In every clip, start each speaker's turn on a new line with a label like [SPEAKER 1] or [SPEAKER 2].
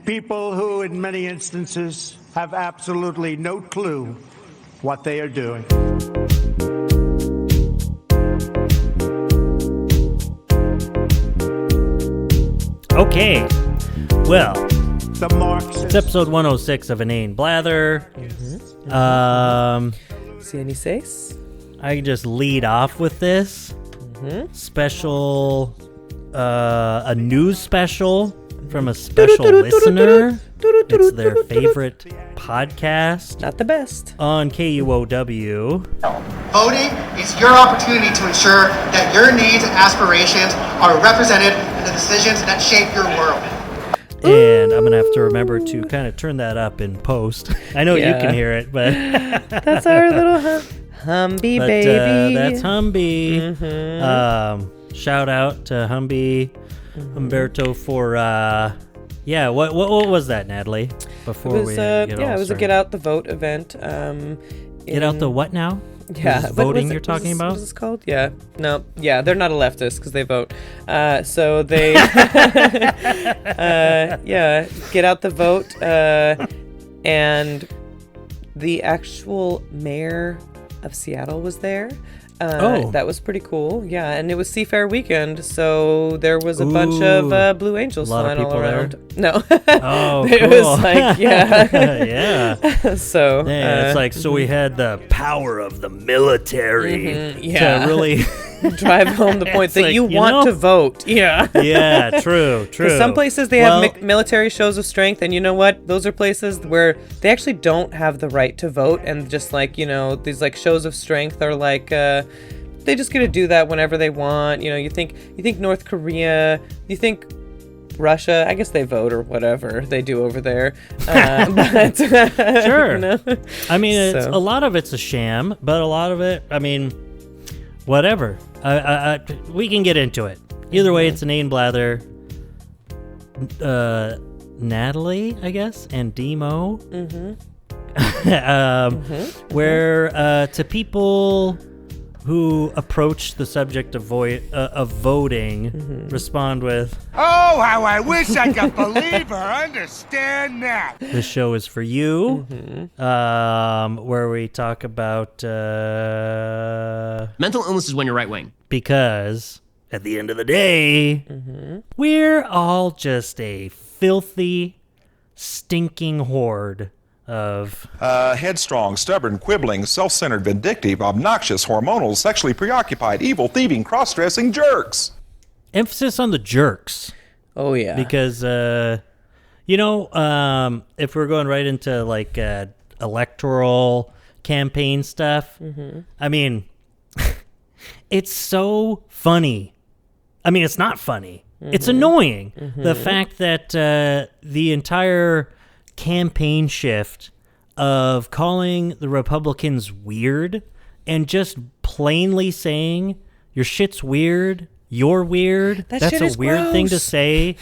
[SPEAKER 1] People who, in many instances, have absolutely no clue what they are doing.
[SPEAKER 2] Okay, well,
[SPEAKER 1] The Marxists.
[SPEAKER 2] it's episode 106 of Inane Blather.
[SPEAKER 3] See any says?
[SPEAKER 2] I can just lead off with this special, a news special from a special listener. It's their favorite podcast
[SPEAKER 3] Not the best.
[SPEAKER 2] on KUOW.
[SPEAKER 4] Voting is your opportunity to ensure that your needs and aspirations are represented in the decisions that shape your world.
[SPEAKER 2] And I'm going to have to remember to kind of turn that up in post. I know you
[SPEAKER 3] Yeah.
[SPEAKER 2] can hear it, but...
[SPEAKER 3] That's our little Humby
[SPEAKER 2] But
[SPEAKER 3] baby.
[SPEAKER 2] that's Humby. Shout out to Humby Humberto for what was that, Natalie? Before
[SPEAKER 3] It was,
[SPEAKER 2] we get
[SPEAKER 3] it
[SPEAKER 2] all
[SPEAKER 3] was a
[SPEAKER 2] started.
[SPEAKER 3] Get Out the Vote event.
[SPEAKER 2] Get out the what now?
[SPEAKER 3] Yeah,
[SPEAKER 2] This is
[SPEAKER 3] what
[SPEAKER 2] voting
[SPEAKER 3] was it-
[SPEAKER 2] you're talking about?
[SPEAKER 3] What is this called? Yeah, no, yeah, they're not a leftist because they vote. So they, get out the vote, and the actual mayor of Seattle was there. That was pretty cool. Yeah, and it was Seafair weekend, so there was a bunch of Blue Angels
[SPEAKER 2] A lot of
[SPEAKER 3] flying all
[SPEAKER 2] people there?
[SPEAKER 3] around. No,
[SPEAKER 2] Oh,
[SPEAKER 3] it
[SPEAKER 2] cool.
[SPEAKER 3] was like
[SPEAKER 2] yeah.
[SPEAKER 3] so.
[SPEAKER 2] Yeah, it's like, so we had the power of the military
[SPEAKER 3] yeah.
[SPEAKER 2] to really...
[SPEAKER 3] drive home the point
[SPEAKER 2] It's
[SPEAKER 3] that
[SPEAKER 2] like,
[SPEAKER 3] you
[SPEAKER 2] you
[SPEAKER 3] want
[SPEAKER 2] know?
[SPEAKER 3] to vote. Yeah.
[SPEAKER 2] Yeah, true.
[SPEAKER 3] Some places they have military shows of strength, and you know what? Those are places where they actually don't have the right to vote, and just like, you know, these like shows of strength are like they just get to do that whenever they want. You know, you think North Korea, you think Russia, I guess they vote or whatever they do over there. But
[SPEAKER 2] Sure.
[SPEAKER 3] you know?
[SPEAKER 2] I mean, it's,
[SPEAKER 3] So.
[SPEAKER 2] a lot of it's a sham, but a lot of it, I mean, whatever. We can get into it. Either way, it's an Inane Blather. Natalie, I guess, and Demo. Where to people who approach the subject of voting respond with,
[SPEAKER 5] Oh, how I wish I could believe or understand that.
[SPEAKER 2] this show is for you, where we talk about
[SPEAKER 6] Mental illness is when you're right wing.
[SPEAKER 2] because at the end of the day, we're all just a filthy, stinking horde of
[SPEAKER 7] Headstrong, stubborn, quibbling, self-centered, vindictive, obnoxious, hormonal, sexually preoccupied, evil, thieving, cross-dressing jerks.
[SPEAKER 2] emphasis on the jerks.
[SPEAKER 3] Oh yeah.
[SPEAKER 2] Because, if we're going right into like electoral campaign stuff, I mean, it's so funny. I mean, it's not funny. It's annoying. The fact that the entire campaign shift of calling the Republicans weird and just plainly saying your shit's weird, you're weird.
[SPEAKER 3] That
[SPEAKER 2] That's
[SPEAKER 3] shit
[SPEAKER 2] a
[SPEAKER 3] is
[SPEAKER 2] weird thing to
[SPEAKER 3] gross.
[SPEAKER 2] say.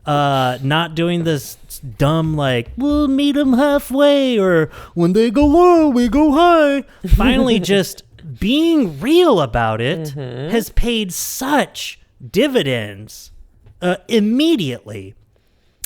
[SPEAKER 2] Not doing this dumb like we'll meet them halfway or when they go low we go high. Finally, just being real about it has paid such dividends immediately.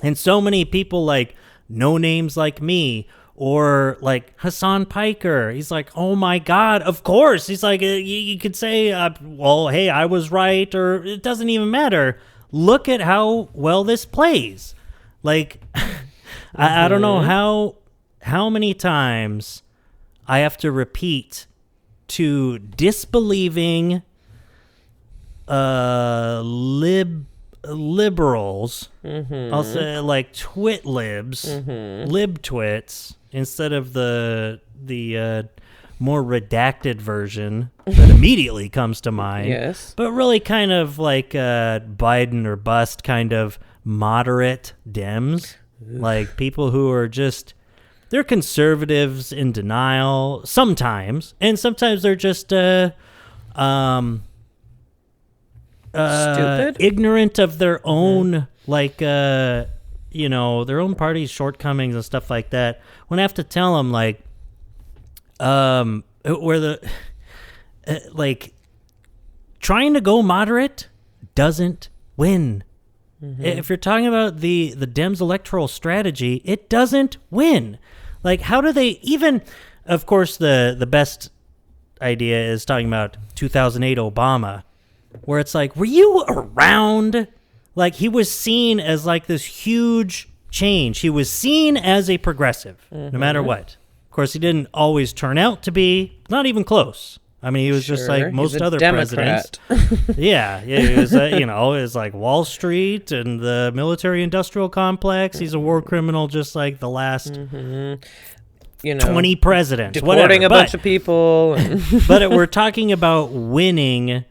[SPEAKER 2] And so many people like no names like me or like Hassan Piker. He's like, oh my God, of course. He's like, you could say, well, hey, I was right, or it doesn't even matter. Look at how well this plays. Like, I don't know how many times I have to repeat to disbelieving liberals, I'll say like twit libs, lib twits, instead of the more redacted version that immediately comes to mind.
[SPEAKER 3] Yes.
[SPEAKER 2] But really kind of like Biden or bust kind of moderate Dems, like people who are just, they're conservatives in denial sometimes, and sometimes they're just
[SPEAKER 3] Stupid?
[SPEAKER 2] ignorant of their own like their own party's shortcomings and stuff like that. When I have to tell them like where the like trying to go moderate doesn't win If you're talking about the Dems' electoral strategy, it doesn't win. Like, how do they even... Of course, the best idea is talking about 2008 Obama, where it's like, were you around? Like, he was seen as like this huge change. He was seen as a progressive, no matter what. Of course, he didn't always turn out to be, not even close. I mean, he was just like most other
[SPEAKER 3] Democrat.
[SPEAKER 2] presidents. Yeah, he was, it was like Wall Street and the military-industrial complex. He's a war criminal, just like the last 20 presidents,
[SPEAKER 3] deporting
[SPEAKER 2] whatever.
[SPEAKER 3] a bunch of people.
[SPEAKER 2] But we're talking about winning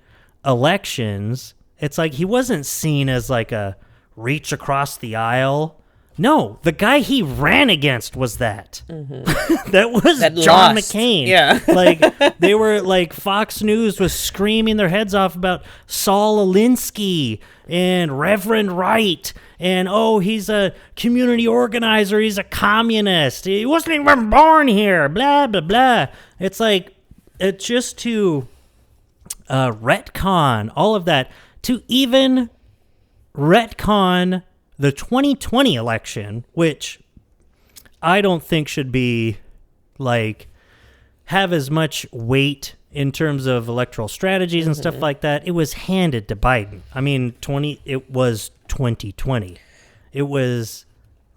[SPEAKER 2] elections. It's like he wasn't seen as like a reach across the aisle. No, the guy he ran against was that. That was John McCain.
[SPEAKER 3] Yeah.
[SPEAKER 2] Like, they were like, Fox News was screaming their heads off about Saul Alinsky and Reverend Wright. And, he's a community organizer. He's a communist. He wasn't even born here. Blah, blah, blah. It's like, it's just to retcon all of that. To even retcon the 2020 election, which I don't think should be, like, have as much weight in terms of electoral strategies and stuff like that. It was handed to Biden. I mean, it was 2020. It was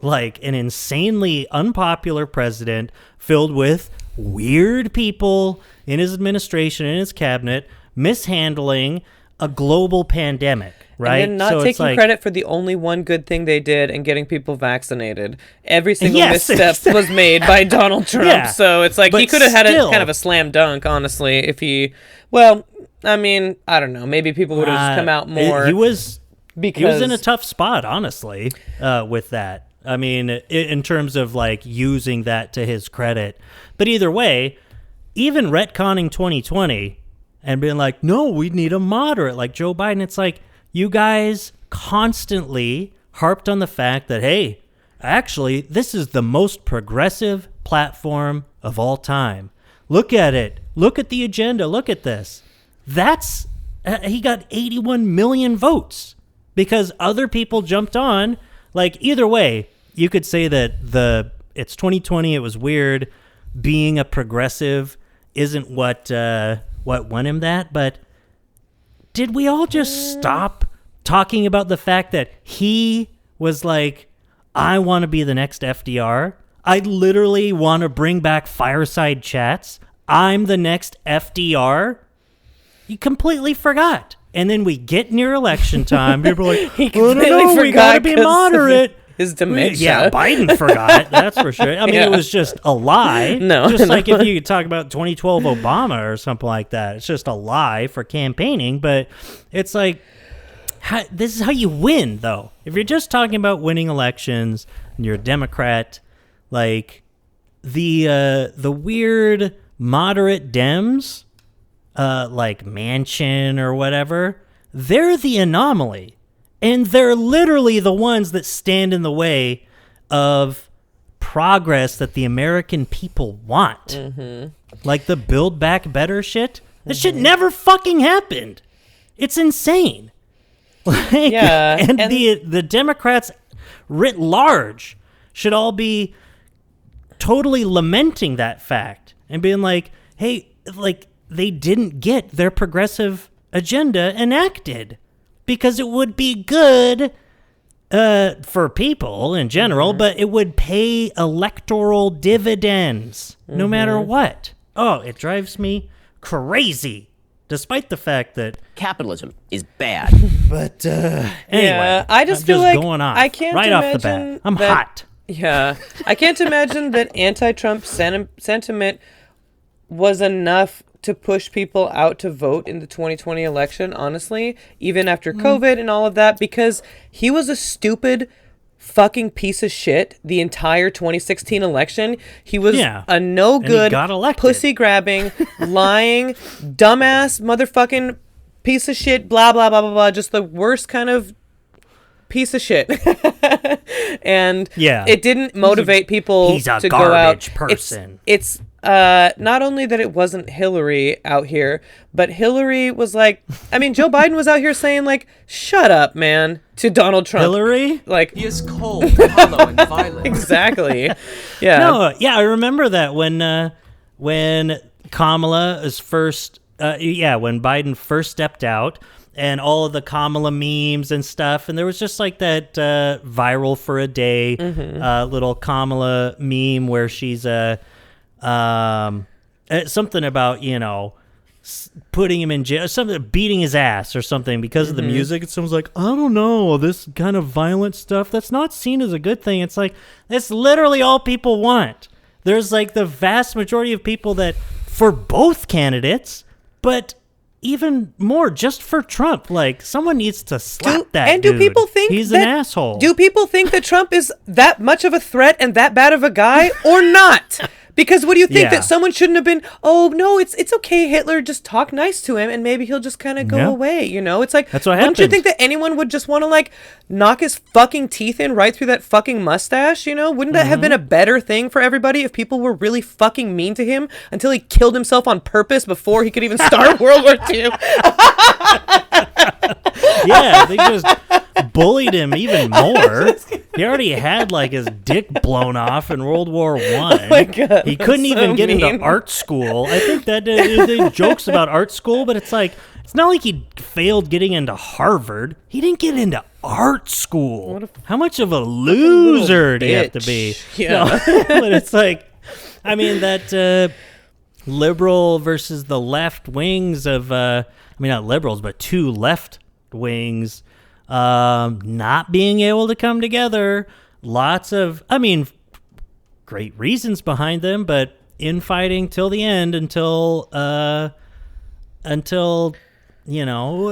[SPEAKER 2] like an insanely unpopular president filled with weird people in his administration, in his cabinet, mishandling a global pandemic. Right?
[SPEAKER 3] And then not taking credit for the only one good thing they did and getting people vaccinated. Every single misstep was made by Donald Trump. Yeah, so it's like he could have had a kind of a slam dunk, honestly, if he... Well, I mean, I don't know. Maybe people would have just come out more. He was in a tough spot, honestly, with that. I mean, in terms of like using that to his credit. But either way, even retconning 2020 and being like, no, we need a moderate like Joe Biden. It's like, you guys constantly harped on the fact that, hey, actually, this is the most progressive platform of all time. Look at it. Look at the agenda. Look at this. He got 81 million votes because other people jumped on. Like, either way, you could say that it's 2020. It was weird. Being a progressive isn't what won him that, but did we all just stop talking about the fact that he was like, I want to be the next FDR? I literally want to bring back fireside chats. I'm the next FDR? You completely forgot. And then we get near election time. People are like, he completely
[SPEAKER 2] we got to be moderate.
[SPEAKER 3] His dementia.
[SPEAKER 2] Yeah, Biden forgot. That's for sure. I mean, it was just a lie. Like if you talk about 2012 Obama or something like that. It's just a lie for campaigning. But it's like, this is how you win, though. If you're just talking about winning elections and you're a Democrat, like the weird moderate Dems, like Manchin or whatever, they're the anomaly. And they're literally the ones that stand in the way of progress that the American people want. Like the Build Back Better shit. This shit never fucking happened. It's insane. Like, and the Democrats writ large should all be totally lamenting that fact and being like, hey, like they didn't get their progressive agenda enacted. Because it would be good for people in general, but it would pay electoral dividends no matter what. Oh, it drives me crazy, despite the fact that
[SPEAKER 6] capitalism is bad.
[SPEAKER 2] But anyway,
[SPEAKER 3] I just feel like
[SPEAKER 2] going on
[SPEAKER 3] I can't
[SPEAKER 2] right
[SPEAKER 3] imagine
[SPEAKER 2] off the bat. I'm hot.
[SPEAKER 3] Yeah, I can't imagine that anti-Trump sentiment was enough to push people out to vote in the 2020 election, honestly, even after COVID and all of that, because he was a stupid fucking piece of shit the entire 2016 election. He was a no good, pussy grabbing, lying, dumbass motherfucking piece of shit, blah, blah, blah, blah, blah, just the worst kind of piece of shit. And
[SPEAKER 2] Yeah.
[SPEAKER 3] it didn't motivate people
[SPEAKER 2] he's a
[SPEAKER 3] to go out.
[SPEAKER 2] garbage person.
[SPEAKER 3] It's not only that it wasn't Hillary out here, but Hillary was like, I mean, Joe Biden was out here saying like, shut up, man, to Donald Trump.
[SPEAKER 2] Hillary?
[SPEAKER 3] Like,
[SPEAKER 8] He is cold, hollow, and violent.
[SPEAKER 3] exactly. Yeah.
[SPEAKER 2] No, yeah, I remember that when Kamala is first, when Biden first stepped out, and all of the Kamala memes and stuff, and there was just like that viral for a day little Kamala meme where she's something about putting him in jail, something beating his ass or something because of the music. It sounds like, I don't know, this kind of violent stuff that's not seen as a good thing. It's like, that's literally all people want. There's like the vast majority of people that for both candidates, but even more just for Trump. Like, someone needs to slap that
[SPEAKER 3] and
[SPEAKER 2] dude.
[SPEAKER 3] do people think
[SPEAKER 2] he's
[SPEAKER 3] that,
[SPEAKER 2] an asshole?
[SPEAKER 3] Do people think that Trump is that much of a threat and that bad of a guy or not? Because what do you think,
[SPEAKER 2] Yeah.
[SPEAKER 3] that someone shouldn't have been, oh, no, it's okay, Hitler, just talk nice to him and maybe he'll just kind of go away, It's like,
[SPEAKER 2] That's what
[SPEAKER 3] don't you
[SPEAKER 2] happened.
[SPEAKER 3] think that anyone would just want to, like, knock his fucking teeth in right through that fucking mustache, Wouldn't that have been a better thing for everybody if people were really fucking mean to him until he killed himself on purpose before he could even start World War II?
[SPEAKER 2] Yeah, they just bullied him even more. He already had like his dick blown off in World War One.
[SPEAKER 3] Oh my God,
[SPEAKER 2] he couldn't
[SPEAKER 3] that's
[SPEAKER 2] even
[SPEAKER 3] so
[SPEAKER 2] get
[SPEAKER 3] mean.
[SPEAKER 2] into art school. I think that they jokes about art school, but it's like, it's not like he failed getting into Harvard. He didn't get into art school. How much of a loser do you have to be?
[SPEAKER 3] Yeah.
[SPEAKER 2] No, but it's like, I mean, that liberal versus the left wings of, not liberals, but two left wings not being able to come together. Lots of, great reasons behind them, but infighting till the end until what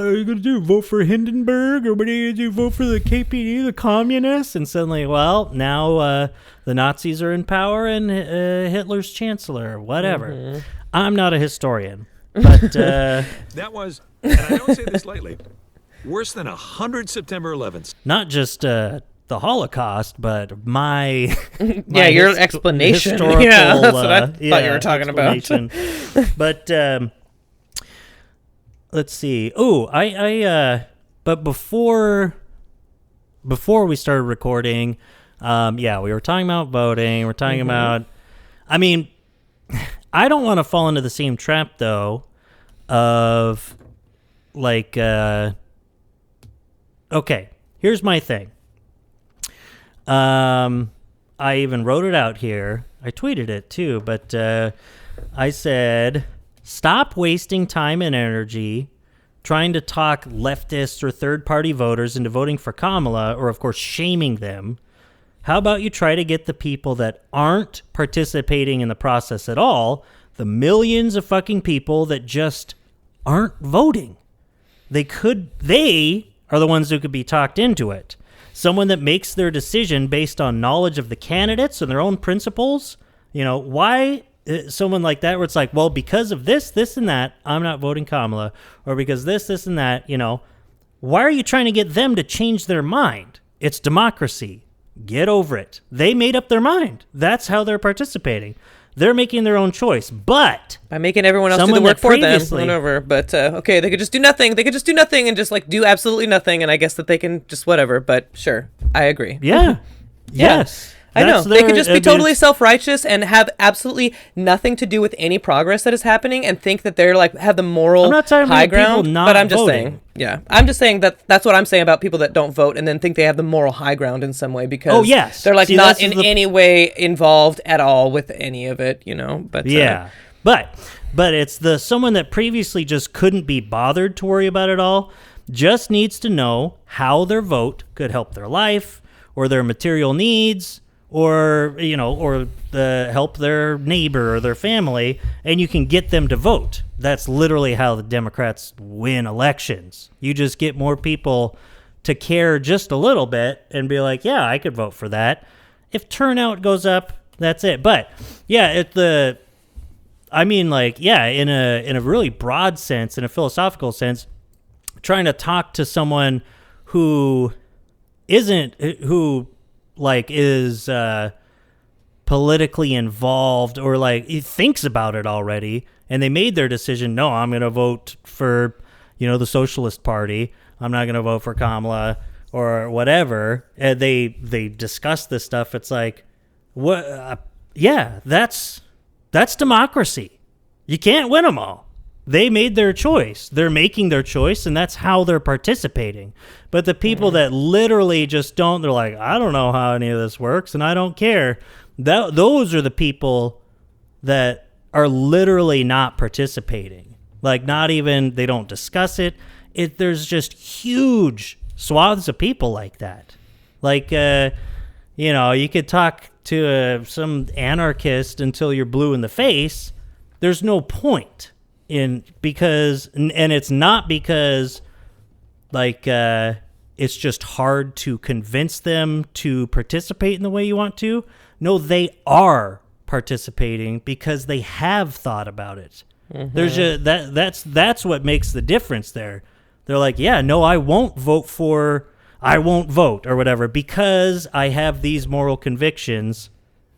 [SPEAKER 2] are you going to do? Vote for Hindenburg? Or what are you going to do? Vote for the KPD, the communists? And suddenly, well, now the Nazis are in power and Hitler's chancellor, whatever. I'm not a historian, but
[SPEAKER 9] That was, and I don't say this lightly, worse than 100 September 11th.
[SPEAKER 2] not just the Holocaust, but my
[SPEAKER 3] Yeah, your explanation.
[SPEAKER 2] historical,
[SPEAKER 3] Yeah, that's what I thought you were talking about.
[SPEAKER 2] explanation. But let's see. Oh, but before we started recording, we were talking about voting. We're talking about, I don't want to fall into the same trap though of like, okay, here's my thing. I even wrote it out here. I tweeted it too, but I said, stop wasting time and energy trying to talk leftists or third-party voters into voting for Kamala, or of course shaming them. How about you try to get the people that aren't participating in the process at all, the millions of fucking people that just aren't voting. They are the ones who could be talked into it. Someone that makes their decision based on knowledge of the candidates and their own principles. Why someone like that where it's like, well, because of this, and that, I'm not voting Kamala. Or because this, and that, why are you trying to get them to change their mind? It's democracy. Get over it. They made up their mind. That's how they're participating. They're making their own choice, but
[SPEAKER 3] by making everyone else do the work for them, whatever. But okay, they could just do nothing. They could just do nothing and just like do absolutely nothing. And I guess that they can just whatever. But sure, I agree.
[SPEAKER 2] Yeah. Yes.
[SPEAKER 3] I know. They could just be totally self-righteous and have absolutely nothing to do with any progress that is happening and think that they're like have the moral high ground. But I'm just saying, I'm just saying that's what I'm saying about people that don't vote and then think they have the moral high ground in some way because they're like not in any way involved at all with any of it, But
[SPEAKER 2] but it's someone that previously just couldn't be bothered to worry about it all, just needs to know how their vote could help their life or their material needs. Or help their neighbor or their family, and you can get them to vote. That's literally how the Democrats win elections. You just get more people to care just a little bit and be like, yeah, I could vote for that. If turnout goes up, that's it. But yeah, in a really broad sense, in a philosophical sense, trying to talk to someone who is politically involved or like he thinks about it already, and they made their decision. No, I'm going to vote for, the Socialist Party. I'm not going to vote for Kamala or whatever. And they discuss this stuff. It's like, what? Yeah, that's democracy. You can't win them all. They made their choice. They're making their choice, and that's how they're participating. But the people that literally just don't, they're like, I don't know how any of this works, and I don't care. Those are the people that are literally not participating. Like, not even, they don't discuss it. There's just huge swaths of people like that. Like, you could talk to some anarchist until you're blue in the face. There's no point because it's not because it's just hard to convince them to participate in the way you want to. No, they are participating because they have thought about it. Mm-hmm. There's that's what makes the difference there. They're like, yeah, no, I won't vote or whatever because I have these moral convictions.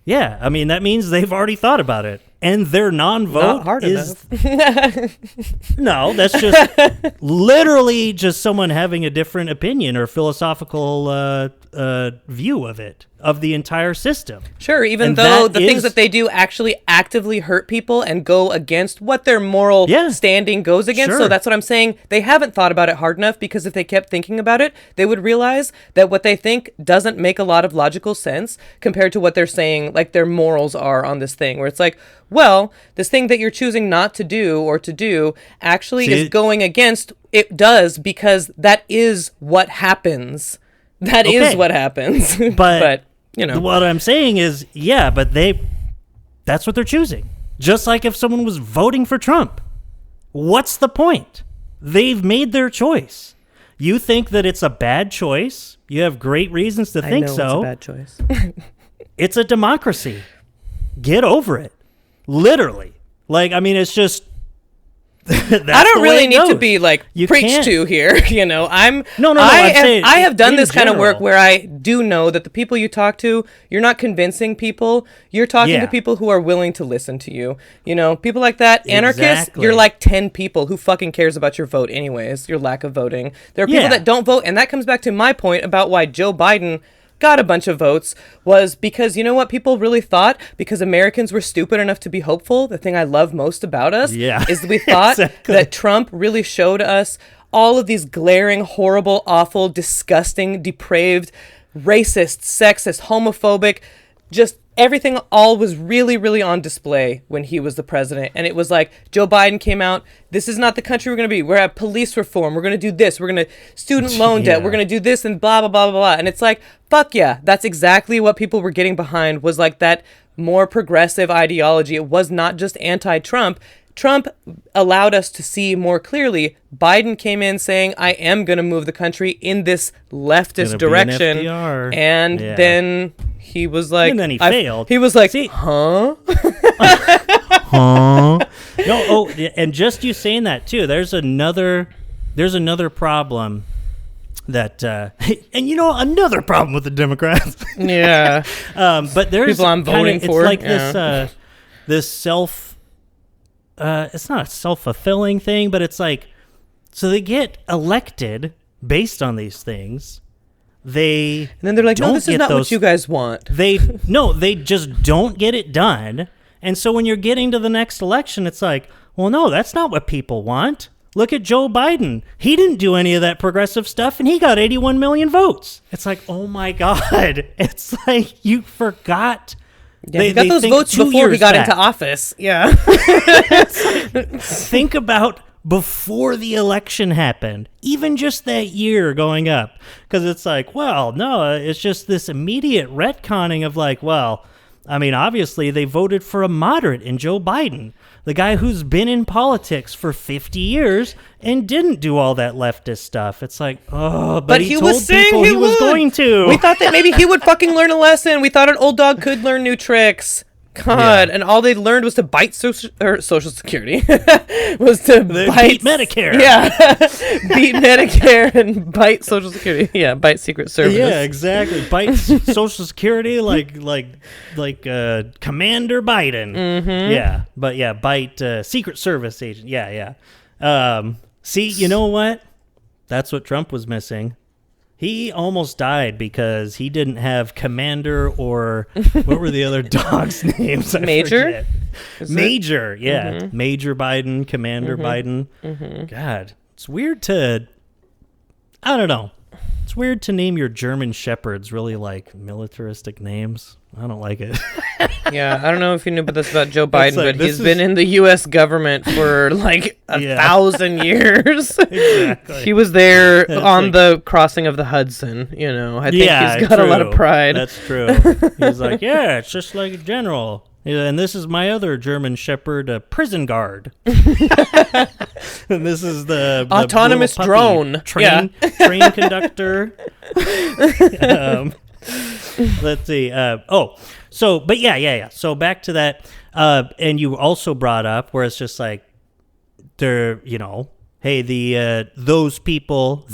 [SPEAKER 2] Yeah, I mean, that means they've already thought about it. And their non-vote
[SPEAKER 3] not hard
[SPEAKER 2] is...
[SPEAKER 3] enough.
[SPEAKER 2] No, that's just literally just someone having a different opinion or philosophical view of it, of the entire system.
[SPEAKER 3] Sure, even though the things that they do actually actively hurt people and go against what their moral standing goes against.
[SPEAKER 2] Sure.
[SPEAKER 3] So that's what I'm saying. They haven't thought about it hard enough, because if they kept thinking about it, they would realize that what they think doesn't make a lot of logical sense compared to what they're saying, like their morals are on this thing, where it's like, well, this thing that you're choosing not to do or to do actually is going against it does, because that is what happens. That is what happens. But
[SPEAKER 2] what I'm saying is, but that's what they're choosing. Just like if someone was voting for Trump, what's the point? They've made their choice. You think that it's a bad choice. You have great reasons to think so.
[SPEAKER 3] It's a bad choice.
[SPEAKER 2] It's a democracy. Get over it. Literally. Like, I mean, it's just...
[SPEAKER 3] I don't really need to be preached to here. I have done this kind of work where I do know that the people you talk to, you're not convincing people. You're talking to people who are willing to listen to you. People like that. Anarchists, you're like 10 people who fucking cares about your vote anyways, your lack of voting. There are people that don't vote, and that comes back to my point about why Joe Biden got a bunch of votes, was because you know what people really thought? Because Americans were stupid enough to be hopeful. The thing I love most about us is we thought that Trump really showed us all of these glaring, horrible, awful, disgusting, depraved, racist, sexist, homophobic, just everything all was really, really on display when he was the president. And it was like, Joe Biden came out, this is not the country we're going to be. We're at police reform. We're going to do this. We're going to student loan debt. We're going to do this and blah, blah, blah, blah, blah. And it's like, fuck yeah. That's exactly what people were getting behind, was like that more progressive ideology. It was not just anti-Trump. Trump allowed us to see more clearly. Biden came in saying, I am going to move the country in this leftist direction. And then he was like...
[SPEAKER 2] And then he failed.
[SPEAKER 3] He was like, huh?
[SPEAKER 2] Huh? No, and just you saying that, too, there's another problem that... and, another problem with the Democrats.
[SPEAKER 3] Yeah.
[SPEAKER 2] But there's...
[SPEAKER 3] People I'm voting for.
[SPEAKER 2] It's like this self... it's not a self-fulfilling thing, but it's like, so they get elected based on these things. And
[SPEAKER 3] then they're like, no, this is not what you guys want.
[SPEAKER 2] They just don't get it done. And so when you're getting to the next election, it's like, well, no, that's not what people want. Look at Joe Biden. He didn't do any of that progressive stuff, and he got 81 million votes. It's like, oh my God. It's like, you forgot.
[SPEAKER 3] Yeah, he got those votes before he got into office. Yeah.
[SPEAKER 2] Think about before the election happened, even just that year going up. Because it's like, well, no, it's just this immediate retconning of like, well, I mean, obviously they voted for a moderate in Joe Biden, the guy who's been in politics for 50 years and didn't do all that leftist stuff. It's like, oh, but he told
[SPEAKER 3] was saying
[SPEAKER 2] people he was going to.
[SPEAKER 3] We thought that maybe he would fucking learn a lesson. We thought an old dog could learn new tricks. God, and all they learned was to bite Social Security. was to bite
[SPEAKER 2] beat Medicare.
[SPEAKER 3] Yeah, beat Medicare and bite Social Security. Yeah, bite Secret Service.
[SPEAKER 2] Yeah, exactly. Bite Social Security like Commander Biden.
[SPEAKER 3] Mm-hmm.
[SPEAKER 2] Yeah, but yeah, bite Secret Service agent. Yeah. See, you know what? That's what Trump was missing. He almost died because he didn't have Commander or what were the other dogs' names?
[SPEAKER 3] Major?
[SPEAKER 2] Major, yeah. Mm-hmm. Major Biden, Commander Biden. Mm-hmm. God, it's weird I don't know. It's weird to name your German Shepherds really like militaristic names. I don't like it.
[SPEAKER 3] Yeah, I don't know if you knew this about Joe Biden, but he's been in the U.S. government for like 1,000 years.
[SPEAKER 2] Exactly.
[SPEAKER 3] He was there on the crossing of the Hudson, I think he's got a lot of pride.
[SPEAKER 2] That's true. He's like, yeah, it's just like a general. And this is my other German Shepherd, prison guard. And this is the
[SPEAKER 3] autonomous drone.
[SPEAKER 2] Train conductor. Let's see. But yeah. So back to that. And you also brought up where it's just like, they're, hey, those people.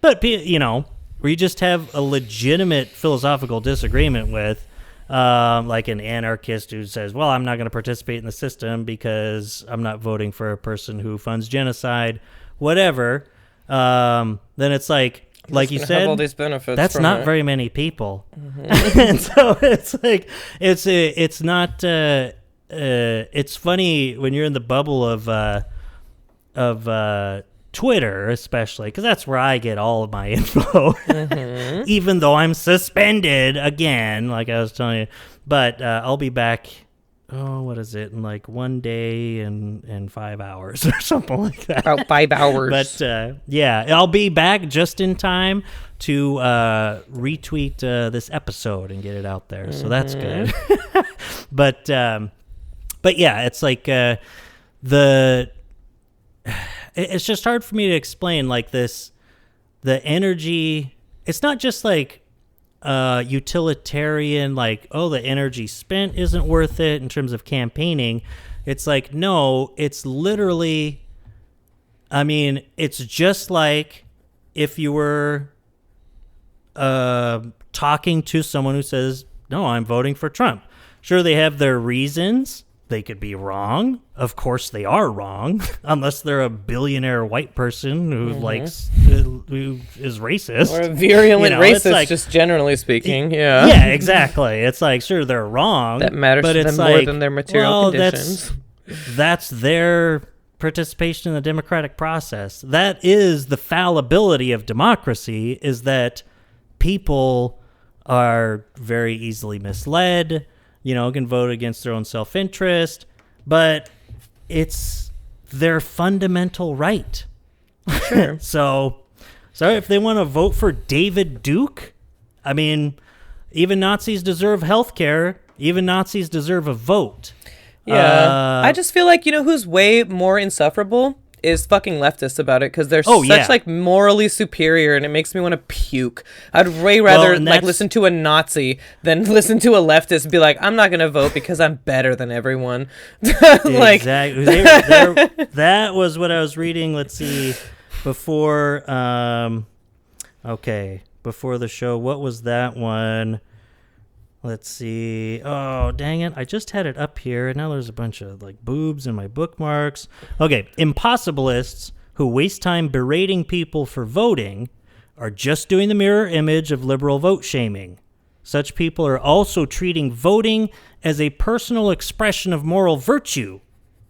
[SPEAKER 2] But, where you just have a legitimate philosophical disagreement with, like an anarchist who says, well, I'm not going to participate in the system because I'm not voting for a person who funds genocide, whatever. Then it's like you said,
[SPEAKER 3] have all these benefits
[SPEAKER 2] that's
[SPEAKER 3] from
[SPEAKER 2] not
[SPEAKER 3] it.
[SPEAKER 2] very many people. Mm-hmm. And so it's like, it's not, it's funny when you're in the bubble of Twitter, especially, because that's where I get all of my info, even though I'm suspended again, like I was telling you. But I'll be back, what is it, in like 1 day and 5 hours or something like that.
[SPEAKER 3] About 5 hours.
[SPEAKER 2] But yeah, I'll be back just in time to retweet this episode and get it out there. So that's good. But yeah, it's like it's just hard for me to explain like this, the energy. It's not just like utilitarian, like, oh, the energy spent isn't worth it in terms of campaigning. It's like, no, it's literally, I mean, it's just like if you were talking to someone who says, no, I'm voting for Trump. Sure, they have their reasons. They could be wrong. Of course, they are wrong, unless they're a billionaire white person who who is racist
[SPEAKER 3] or a virulent racist, just generally speaking. Yeah.
[SPEAKER 2] Yeah, exactly. It's like, sure, they're wrong.
[SPEAKER 3] That matters
[SPEAKER 2] but
[SPEAKER 3] to
[SPEAKER 2] it's
[SPEAKER 3] them more than their material conditions.
[SPEAKER 2] That's their participation in the democratic process. That is the fallibility of democracy. Is that people are very easily misled. Can vote against their own self-interest, but it's their fundamental right.
[SPEAKER 3] Sure.
[SPEAKER 2] So if they want to vote for David Duke, I mean, even Nazis deserve health care. Even Nazis deserve a vote.
[SPEAKER 3] Yeah. I just feel like, who's way more insufferable is fucking leftists about it, because they're like morally superior, and it makes me want to puke. I'd way rather listen to a Nazi than listen to a leftist and be like, I'm not gonna vote because I'm better than everyone.
[SPEAKER 2] Exactly. That was what I was reading. Let's see, before before the show, what was that one? Let's see. Oh, dang it. I just had it up here, and now there's a bunch of boobs in my bookmarks. Okay. Impossibilists who waste time berating people for voting are just doing the mirror image of liberal vote shaming. Such people are also treating voting as a personal expression of moral virtue.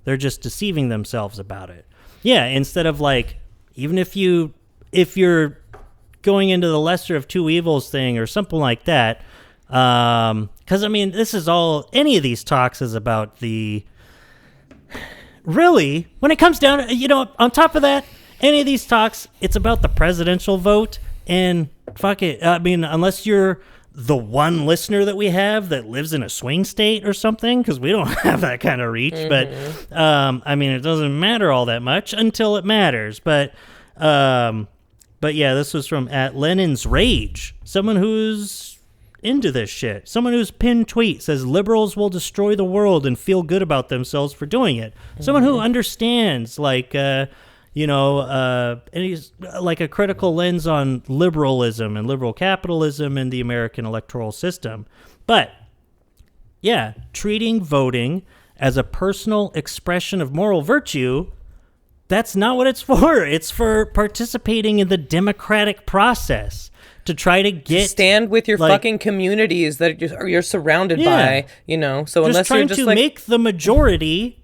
[SPEAKER 2] They're just deceiving themselves about it. Yeah, instead of even if you're going into the lesser of two evils thing or something like that, because I mean, this is all, any of these talks is about really, when it comes down to, on top of that, any of these talks, it's about the presidential vote, and fuck it. I mean, unless you're the one listener that we have that lives in a swing state or something, because we don't have that kind of reach, but, I mean, it doesn't matter all that much until it matters, but yeah, this was from @Lenin's Rage, someone who's into this shit. Someone whose pinned tweet says liberals will destroy the world and feel good about themselves for doing it. Someone who understands, like, and he's like a critical lens on liberalism and liberal capitalism and the American electoral system. But yeah, treating voting as a personal expression of moral virtue, that's not what it's for. It's for participating in the democratic process to try to get...
[SPEAKER 3] Stand with your fucking communities that you're surrounded by, you know? So unless
[SPEAKER 2] trying
[SPEAKER 3] you're just
[SPEAKER 2] to
[SPEAKER 3] like...
[SPEAKER 2] make the majority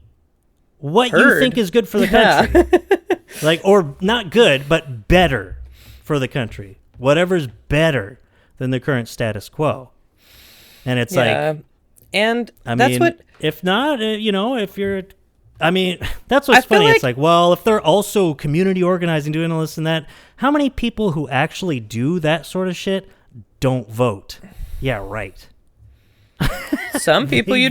[SPEAKER 2] what
[SPEAKER 3] heard.
[SPEAKER 2] you think is good for the country. Like, or not good, but better for the country. Whatever's better than the current status quo. And it's like...
[SPEAKER 3] And
[SPEAKER 2] I
[SPEAKER 3] that's
[SPEAKER 2] mean,
[SPEAKER 3] what...
[SPEAKER 2] If not, if you're... I mean, that's what's
[SPEAKER 3] I feel
[SPEAKER 2] funny.
[SPEAKER 3] like-
[SPEAKER 2] It's like, well, if they're also community organizing, doing all this and that, how many people who actually do that sort of shit don't vote? Yeah, right.
[SPEAKER 3] Some people
[SPEAKER 2] They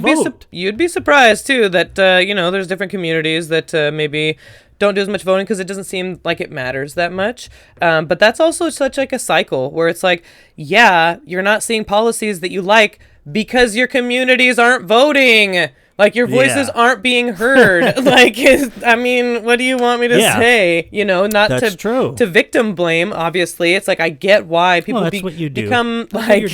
[SPEAKER 3] you'd be surprised too that there's different communities that maybe don't do as much voting because it doesn't seem like it matters that much. But that's also such like a cycle where it's like, yeah, you're not seeing policies that you like because your communities aren't voting. Like, your voices aren't being heard. Like, I mean, what do you want me to say? You know, not to victim blame, obviously. It's like, I get why people become, like,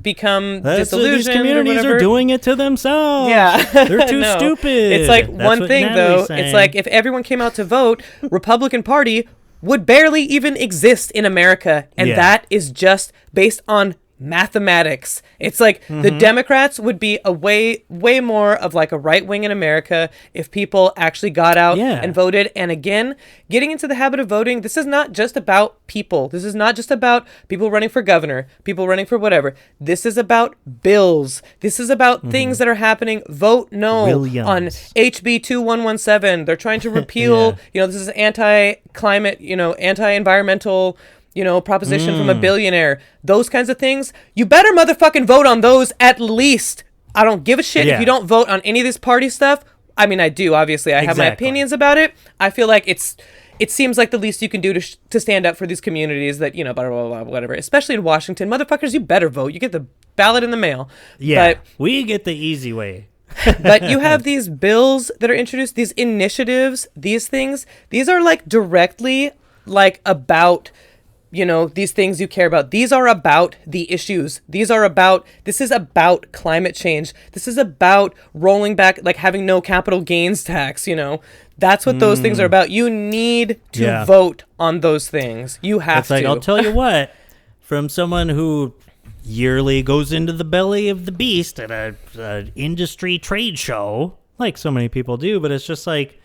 [SPEAKER 3] become disillusioned.
[SPEAKER 2] These communities are doing it to themselves.
[SPEAKER 3] Yeah.
[SPEAKER 2] They're too stupid.
[SPEAKER 3] It's like, one thing, though. It's like, if everyone came out to vote, Republican Party would barely even exist in America. And that is just based on mathematics. It's like the Democrats would be a way more of like a right wing in America if people actually got out and voted. And again, getting into the habit of voting, this is not just about people. This is not just about people running for governor, people running for whatever. This is about bills. This is about things that are happening. Vote no on HB 2117. They're trying to repeal, this is anti-climate, anti-environmental proposition from a billionaire, those kinds of things. You better motherfucking vote on those at least. I don't give a shit if you don't vote on any of this party stuff. I mean, I do, obviously. I have my opinions about it. I feel like it seems like the least you can do to stand up for these communities that, blah, blah, blah, whatever. Especially in Washington. Motherfuckers, you better vote. You get the ballot in the mail.
[SPEAKER 2] Yeah, but we get the easy way.
[SPEAKER 3] But you have these bills that are introduced, these initiatives, these things. These are like directly like about... these things you care about. These are about the issues. This is about climate change. This is about rolling back, like having no capital gains tax, That's what those things are about. You need to vote on those things. You have to.
[SPEAKER 2] I'll tell you what, from someone who yearly goes into the belly of the beast at a industry trade show, like so many people do, but it's just like,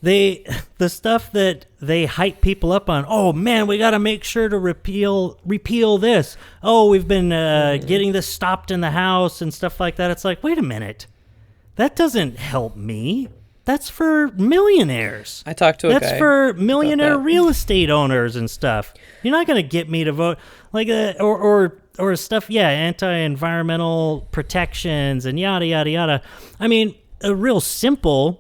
[SPEAKER 2] the stuff that they hype people up on, oh man, we got to make sure to repeal this. Oh, we've been getting this stopped in the House and stuff like that. It's like, wait a minute, that doesn't help me. That's for millionaires.
[SPEAKER 3] I talked to a guy.
[SPEAKER 2] That's for millionaire real estate owners and stuff. You're not going to get me to vote like or stuff. Yeah, anti-environmental protections and yada yada yada. I mean, a real simple.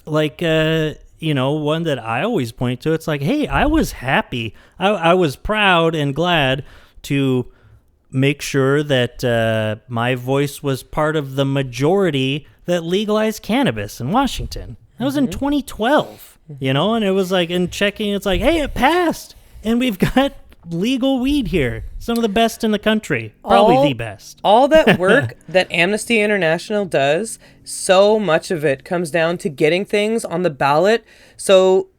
[SPEAKER 2] Like, one that I always point to, it's like, hey, I was happy. I was proud and glad to make sure that my voice was part of the majority that legalized cannabis in Washington. That was in 2012, and it was like, in checking, it's like, hey, it passed. And we've got legal weed here. Some of the best in the country. Probably the best.
[SPEAKER 3] All that work that Amnesty International does, so much of it comes down to getting things on the ballot so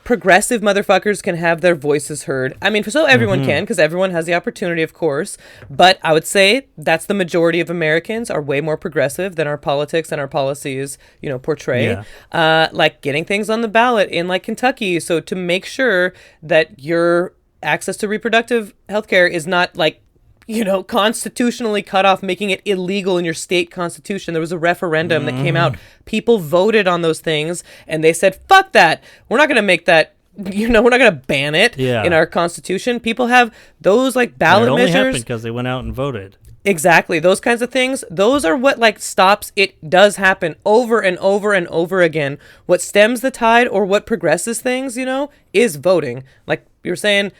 [SPEAKER 3] progressive motherfuckers can have their voices heard. I mean, so everyone can, because everyone has the opportunity, of course. But I would say that's the majority of Americans are way more progressive than our politics and our policies, portray. Yeah. Like getting things on the ballot in like Kentucky. So to make sure that your access to reproductive health care is not like, constitutionally cut off, making it illegal in your state constitution. There was a referendum that came out. People voted on those things and they said, fuck that. We're not going to make that, we're not going to ban it in our constitution. People have those like ballot measures.
[SPEAKER 2] It only happened because they went out and voted.
[SPEAKER 3] Exactly. Those kinds of things. Those are what like stops it does happen over and over and over again. What stems the tide or what progresses things, is voting. Like you were saying,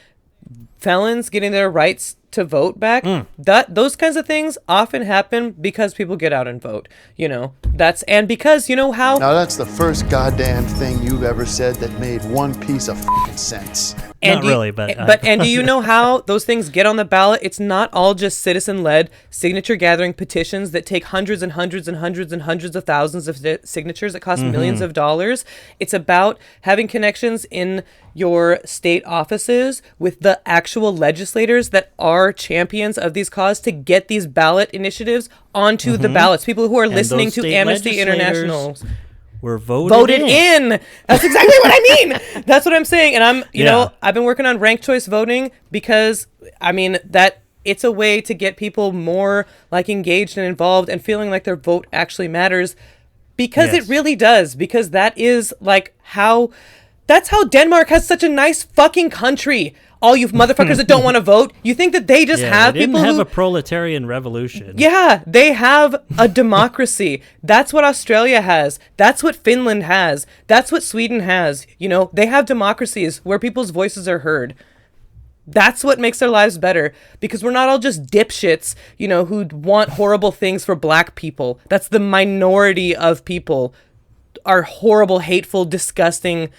[SPEAKER 3] felons getting their rights to vote back, those kinds of things often happen because people get out and vote, and because how
[SPEAKER 10] Now that's the first goddamn thing you've ever said that made one piece of fucking sense.
[SPEAKER 2] Not really, but
[SPEAKER 3] and do you know how those things get on the ballot? It's not all just citizen-led signature gathering petitions that take hundreds and hundreds and hundreds and hundreds of thousands of signatures that cost millions of dollars. It's about having connections in your state offices with the actual legislators that are champions of these causes to get these ballot initiatives onto the ballots. People who are listening to Amnesty International
[SPEAKER 2] were voted in.
[SPEAKER 3] That's exactly what I mean. That's what I'm saying. And I've been working on ranked choice voting because that it's a way to get people more engaged and involved and feeling like their vote actually matters, because it really does, because that is that's how Denmark has such a nice fucking country. All you motherfuckers that don't want to vote, you think that they just have
[SPEAKER 2] they didn't
[SPEAKER 3] people
[SPEAKER 2] have a proletarian revolution.
[SPEAKER 3] Yeah, they have a democracy. That's what Australia has. That's what Finland has. That's what Sweden has. They have democracies where people's voices are heard. That's what makes their lives better, because we're not all just dipshits, who want horrible things for black people. That's the minority of people, are horrible, hateful, disgusting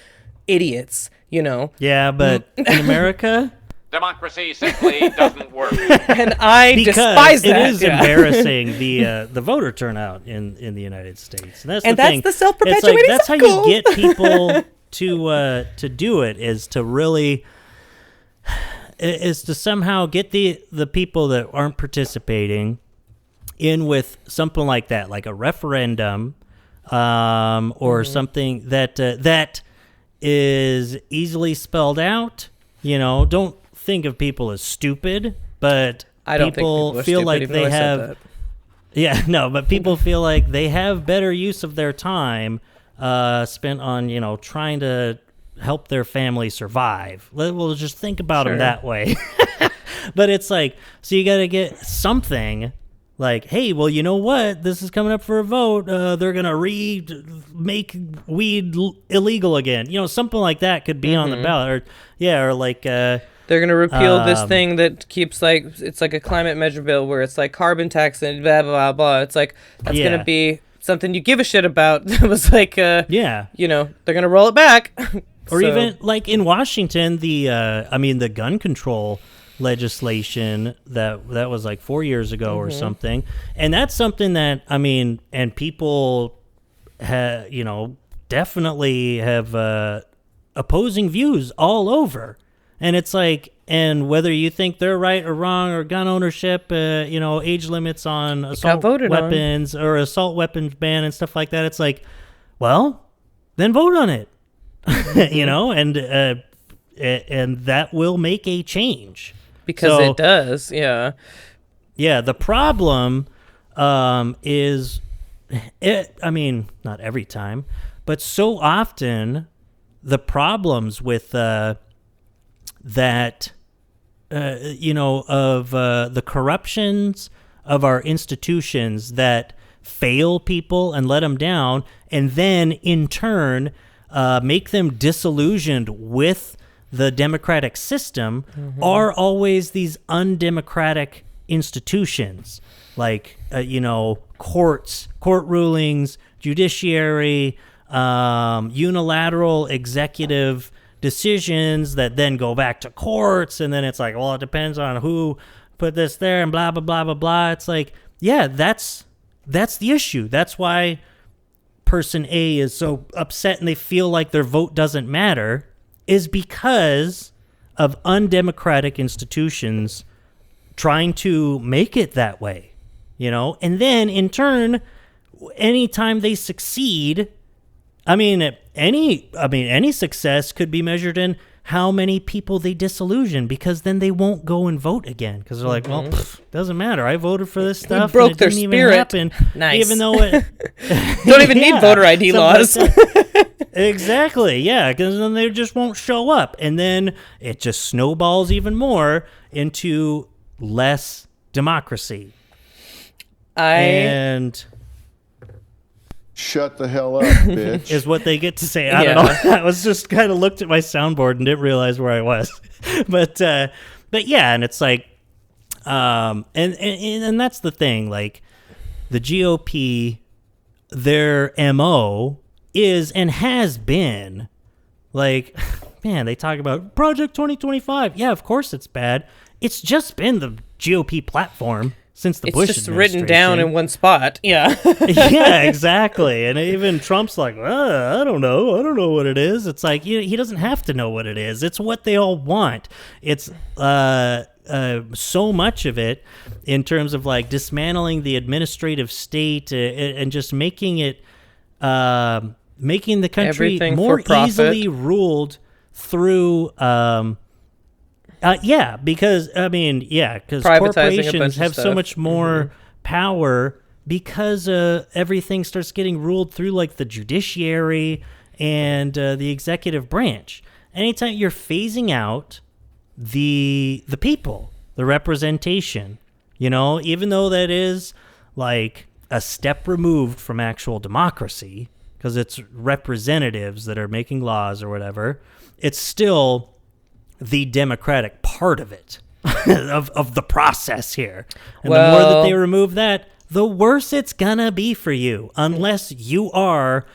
[SPEAKER 3] idiots.
[SPEAKER 2] Yeah, but in America,
[SPEAKER 11] democracy simply doesn't work.
[SPEAKER 3] And I despise that.
[SPEAKER 2] It is embarrassing the voter turnout in the United States. And that's
[SPEAKER 3] the self-perpetuating
[SPEAKER 2] that's
[SPEAKER 3] cycle.
[SPEAKER 2] How you get people to do it, is to somehow get the people that aren't participating in with something like that, like a referendum, or something that is easily spelled out. Don't think of people as stupid, but
[SPEAKER 3] I don't
[SPEAKER 2] people
[SPEAKER 3] think
[SPEAKER 2] feel like they have. Yeah, no, but people feel like they have better use of their time spent on trying to help their family survive. We'll just think about them that way. But it's so you got to get something. Hey, well, you know what? This is coming up for a vote. They're going to make weed illegal again. Something like that could be on the ballot. Or they're
[SPEAKER 3] going to repeal this thing that keeps it's like a climate measure bill where it's carbon tax and blah, blah, blah, blah. It's that's going to be something you give a shit about. It was they're going to roll it back.
[SPEAKER 2] Or even in Washington, the gun control legislation that was 4 years ago or something, and that's something that and people definitely have opposing views all over, and it's and whether you think they're right or wrong, or gun ownership, age limits on assault weapons or assault weapons ban and stuff like that, it's well, then vote on it. And that will make a change.
[SPEAKER 3] Because it does, yeah.
[SPEAKER 2] Yeah, the problem is, not every time, but so often the problems with the corruptions of our institutions that fail people and let them down, and then in turn make them disillusioned with the democratic system, are always these undemocratic institutions, courts, court rulings, judiciary, unilateral executive decisions that then go back to courts, and then it's well, it depends on who put this there, and blah, blah, blah, blah, blah. It's that's the issue. That's why person A is so upset and they feel like their vote doesn't matter, is because of undemocratic institutions trying to make it that way, and then in turn, anytime they succeed, any success could be measured in how many people they disillusion, because then they won't go and vote again, because they're well, doesn't matter. I voted for this stuff.
[SPEAKER 3] We broke
[SPEAKER 2] and it
[SPEAKER 3] their
[SPEAKER 2] didn't
[SPEAKER 3] spirit.
[SPEAKER 2] Even happen,
[SPEAKER 3] Nice.
[SPEAKER 2] Even though it
[SPEAKER 3] don't even need voter ID laws.
[SPEAKER 2] Exactly, yeah, because then they just won't show up, and then it just snowballs even more into less democracy.
[SPEAKER 10] Shut the hell up, bitch.
[SPEAKER 2] Is what they get to say. I don't know. I was just kind of looked at my soundboard and didn't realize where I was. But But yeah, and it's like, and that's the thing. Like, the GOP, their MO is and has been, like, man, they talk about Project 2025. Yeah, of course it's bad. It's just been the GOP platform since the Bush
[SPEAKER 3] administration.
[SPEAKER 2] administration.
[SPEAKER 3] It's just written down in one spot. Yeah.
[SPEAKER 2] Yeah, exactly. And even Trump's like, I don't know. I don't know what it is. It's like, he doesn't have to know what it is. It's what they all want. It's so much of it in terms of like dismantling the administrative state and just making it, making the country
[SPEAKER 3] Everything
[SPEAKER 2] more
[SPEAKER 3] for profit.
[SPEAKER 2] easily ruled through, because
[SPEAKER 3] Privatizing a bunch
[SPEAKER 2] corporations
[SPEAKER 3] of
[SPEAKER 2] have so
[SPEAKER 3] stuff.
[SPEAKER 2] much more power because everything starts getting ruled through like the judiciary and the executive branch. Anytime you're phasing out the people, the representation, even though that is like a step removed from actual democracy because it's representatives that are making laws or whatever, it's still the democratic part of it, of the process here. And the more that they remove that, the worse it's gonna be for you, unless you are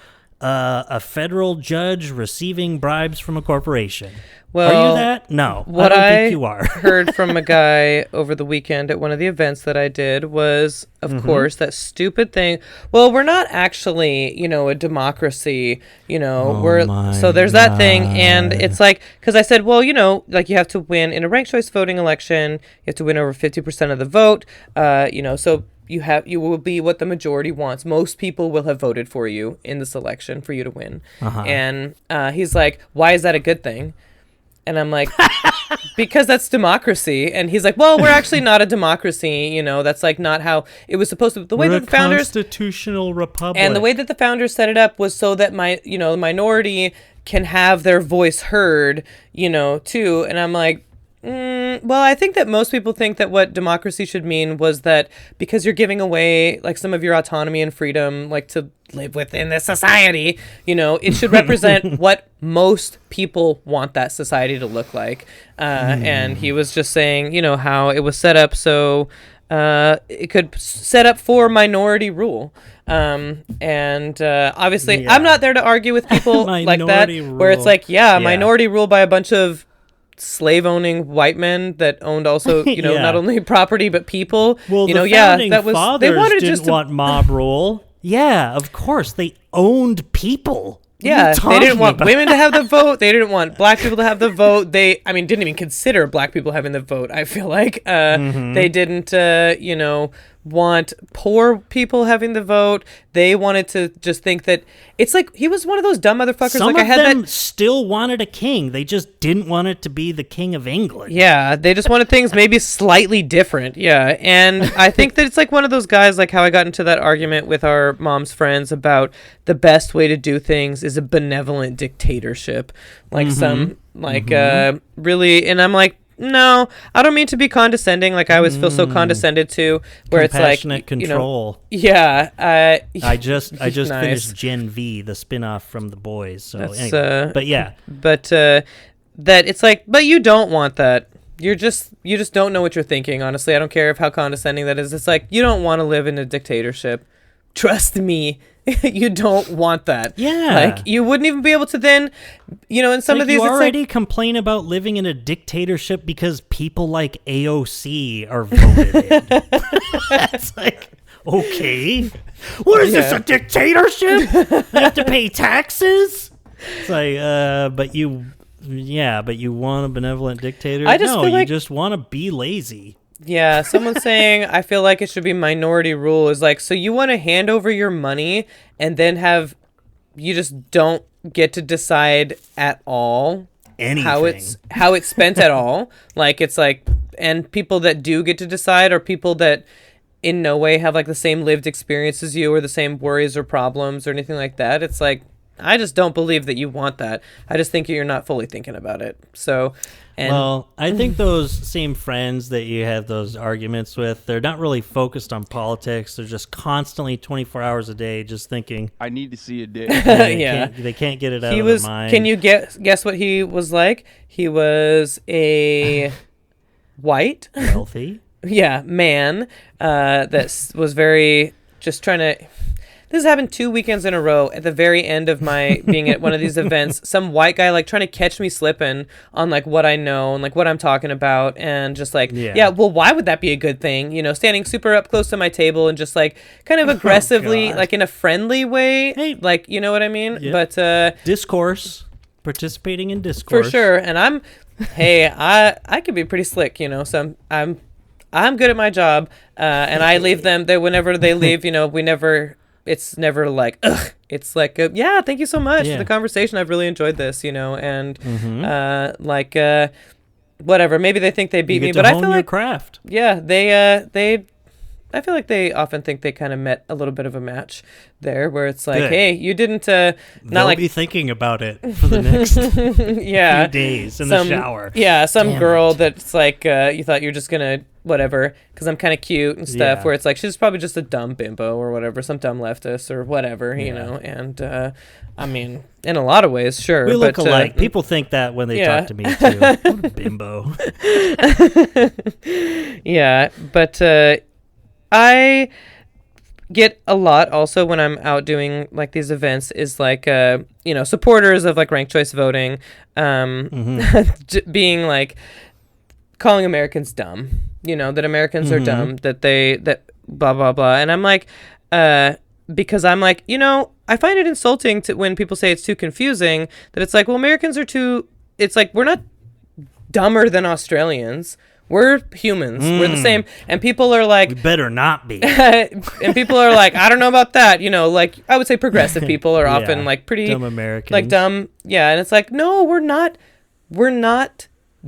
[SPEAKER 2] a federal judge receiving bribes from a corporation. Are you that? No,
[SPEAKER 3] what
[SPEAKER 2] I don't think you are.
[SPEAKER 3] heard from a guy over the weekend at one of the events that I did was, of course, that stupid thing. Well, we're not actually, a democracy, so there's that thing. And it's like, because I said, well, like you have to win in a ranked choice voting election, you have to win over 50% of the vote, so you will be what the majority wants. Most people will have voted for you in this election for you to win. And he's like, why is that a good thing? And I'm like, because that's democracy. And he's like, well, we're actually not a democracy. That's like not how it was supposed to. The way
[SPEAKER 2] We're
[SPEAKER 3] that the
[SPEAKER 2] a
[SPEAKER 3] founders,
[SPEAKER 2] constitutional republic,
[SPEAKER 3] and the way that the founders set it up was so that the minority can have their voice heard, too. And I'm like, well, I think that most people think that what democracy should mean was that because you're giving away like some of your autonomy and freedom, like to live within this society, it should represent what most people want that society to look like. And he was just saying, how it was set up so it could set up for minority rule. Obviously, I'm not there to argue with people like that, where it's like, minority rule by a bunch of slave-owning white men that owned also, not only property but people.
[SPEAKER 2] Well, the founding fathers
[SPEAKER 3] they wanted
[SPEAKER 2] didn't want mob rule. Yeah, of course, they owned people.
[SPEAKER 3] Yeah, they didn't want women to have the vote. They didn't want black people to have the vote. They, didn't even consider black people having the vote. I feel like they didn't, want poor people having the vote. They wanted to just think that it's like he was one of those dumb motherfuckers.
[SPEAKER 2] Some
[SPEAKER 3] like
[SPEAKER 2] of them still wanted a king. They just didn't want it to be the king of England.
[SPEAKER 3] Yeah, they just wanted things maybe slightly different. Yeah, and I think that it's like one of those guys, like how I got into that argument with our mom's friends about the best way to do things is a benevolent dictatorship, like really. And I'm like, no, I don't mean to be condescending. Like I always feel so condescended to, where it's like
[SPEAKER 2] control.
[SPEAKER 3] Yeah,
[SPEAKER 2] I just
[SPEAKER 3] nice.
[SPEAKER 2] finished Gen V, the spinoff from The Boys. So
[SPEAKER 3] That's,
[SPEAKER 2] anyway, but yeah,
[SPEAKER 3] but that it's like, but you don't want that. You just don't know what you're thinking. Honestly, I don't care how condescending that is. It's like you don't want to live in a dictatorship. Trust me. You don't want that.
[SPEAKER 2] Yeah.
[SPEAKER 3] Like, you wouldn't even be able to then, in some of these...
[SPEAKER 2] You
[SPEAKER 3] it's
[SPEAKER 2] already
[SPEAKER 3] like,
[SPEAKER 2] complain about living in a dictatorship because people like AOC are voted in. It's like, okay. What is this, a dictatorship? You have to pay taxes? It's like, but you want a benevolent dictator?
[SPEAKER 3] I just feel like,
[SPEAKER 2] you just want to be lazy.
[SPEAKER 3] Yeah, someone saying, I feel like it should be minority rule is like, so you want to hand over your money and then you just don't get to decide at all
[SPEAKER 2] anything.
[SPEAKER 3] how it's spent at all. Like, it's like, and people that do get to decide are people that in no way have like the same lived experience as you or the same worries or problems or anything like that. It's like, I just don't believe that you want that. I just think you're not fully thinking about it. So...
[SPEAKER 2] well, I think those same friends that you have those arguments with, they're not really focused on politics. They're just constantly 24 hours a day just thinking,
[SPEAKER 12] I need to see a dick.
[SPEAKER 2] They can't get it out of their mind.
[SPEAKER 3] Can you guess what he was like? He was a white,
[SPEAKER 2] Wealthy.
[SPEAKER 3] yeah, man, that was very just trying to. This has happened 2 weekends in a row. At the very end of my being at one of these events, some white guy like trying to catch me slipping on like what I know and like what I'm talking about, and just like, yeah, well, why would that be a good thing? You know, standing super up close to my table and just like kind of aggressively, like in a friendly way, like, you know what I mean?
[SPEAKER 2] Yep.
[SPEAKER 3] But
[SPEAKER 2] discourse, participating in discourse
[SPEAKER 3] for sure. And I could be pretty slick, you know. So I'm good at my job, and I leave them. Whenever they leave, you know, it's never like, ugh. It's like, yeah, thank you so much for the conversation. I've really enjoyed this, you know, and whatever. Maybe they think they beat me, but I feel like
[SPEAKER 2] craft.
[SPEAKER 3] Yeah, I feel like they often think they kind of met a little bit of a match there, where it's like, hey, you didn't
[SPEAKER 2] They'll be thinking about it for the next few days in the shower.
[SPEAKER 3] Yeah, some girl that's like, you thought you're just gonna whatever because I'm kind of cute and stuff. Where it's like she's probably just a dumb bimbo or whatever, some dumb leftist or whatever, you know. And I mean, in a lot of ways, sure,
[SPEAKER 2] we look alike. People think that when they talk to me too. What a bimbo.
[SPEAKER 3] Yeah, but I get a lot also when I'm out doing like these events is like you know, supporters of like ranked choice voting being like calling Americans dumb, you know, that Americans are dumb, that blah blah blah. And I'm like because I'm like, you know, I find it insulting to when people say it's too confusing, that it's like, well, Americans are too, it's like, we're not dumber than Australians. We're humans. We're the same. And people are like...
[SPEAKER 2] We better not be.
[SPEAKER 3] And people are like, I don't know about that. You know, like, I would say progressive people are often like pretty...
[SPEAKER 2] Dumb Americans.
[SPEAKER 3] Like dumb. Yeah. And it's like, no, we're not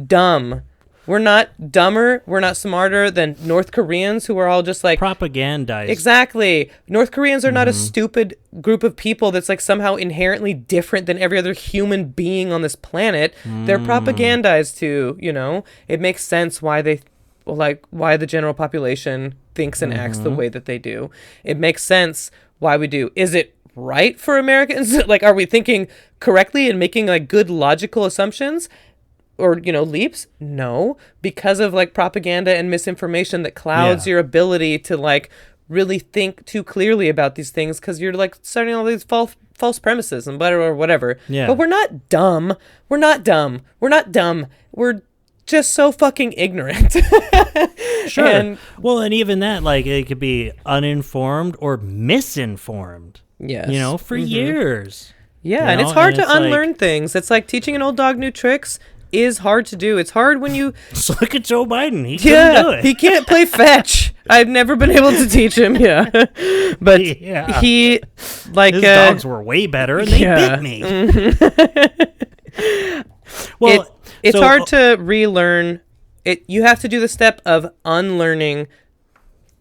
[SPEAKER 3] dumb. We're not dumber. We're not smarter than North Koreans who are all just like...
[SPEAKER 2] propagandized.
[SPEAKER 3] Exactly. North Koreans are not a stupid group of people that's like somehow inherently different than every other human being on this planet. They're propagandized too, you know? It makes sense why why the general population thinks and acts the way that they do. It makes sense why we do. Is it right for Americans? Like, are we thinking correctly and making like good logical assumptions? Or, you know, leaps? No, because of like propaganda and misinformation that clouds your ability to like really think too clearly about these things, because you're like starting all these false premises and whatever. Yeah. But we're not dumb. We're not dumb. We're not dumb. We're just so fucking ignorant.
[SPEAKER 2] Sure. And even that, like, it could be uninformed or misinformed.
[SPEAKER 3] Yes.
[SPEAKER 2] You know, for years.
[SPEAKER 3] Yeah,
[SPEAKER 2] and
[SPEAKER 3] it's hard to unlearn things. It's like teaching an old dog new tricks is hard to do. It's hard when you...
[SPEAKER 2] So look at Joe Biden. He couldn't do it.
[SPEAKER 3] He can't play fetch. I've never been able to teach him, But he, like...
[SPEAKER 2] His dogs were way better, and they bit me.
[SPEAKER 3] Well, it's hard to relearn. You have to do the step of unlearning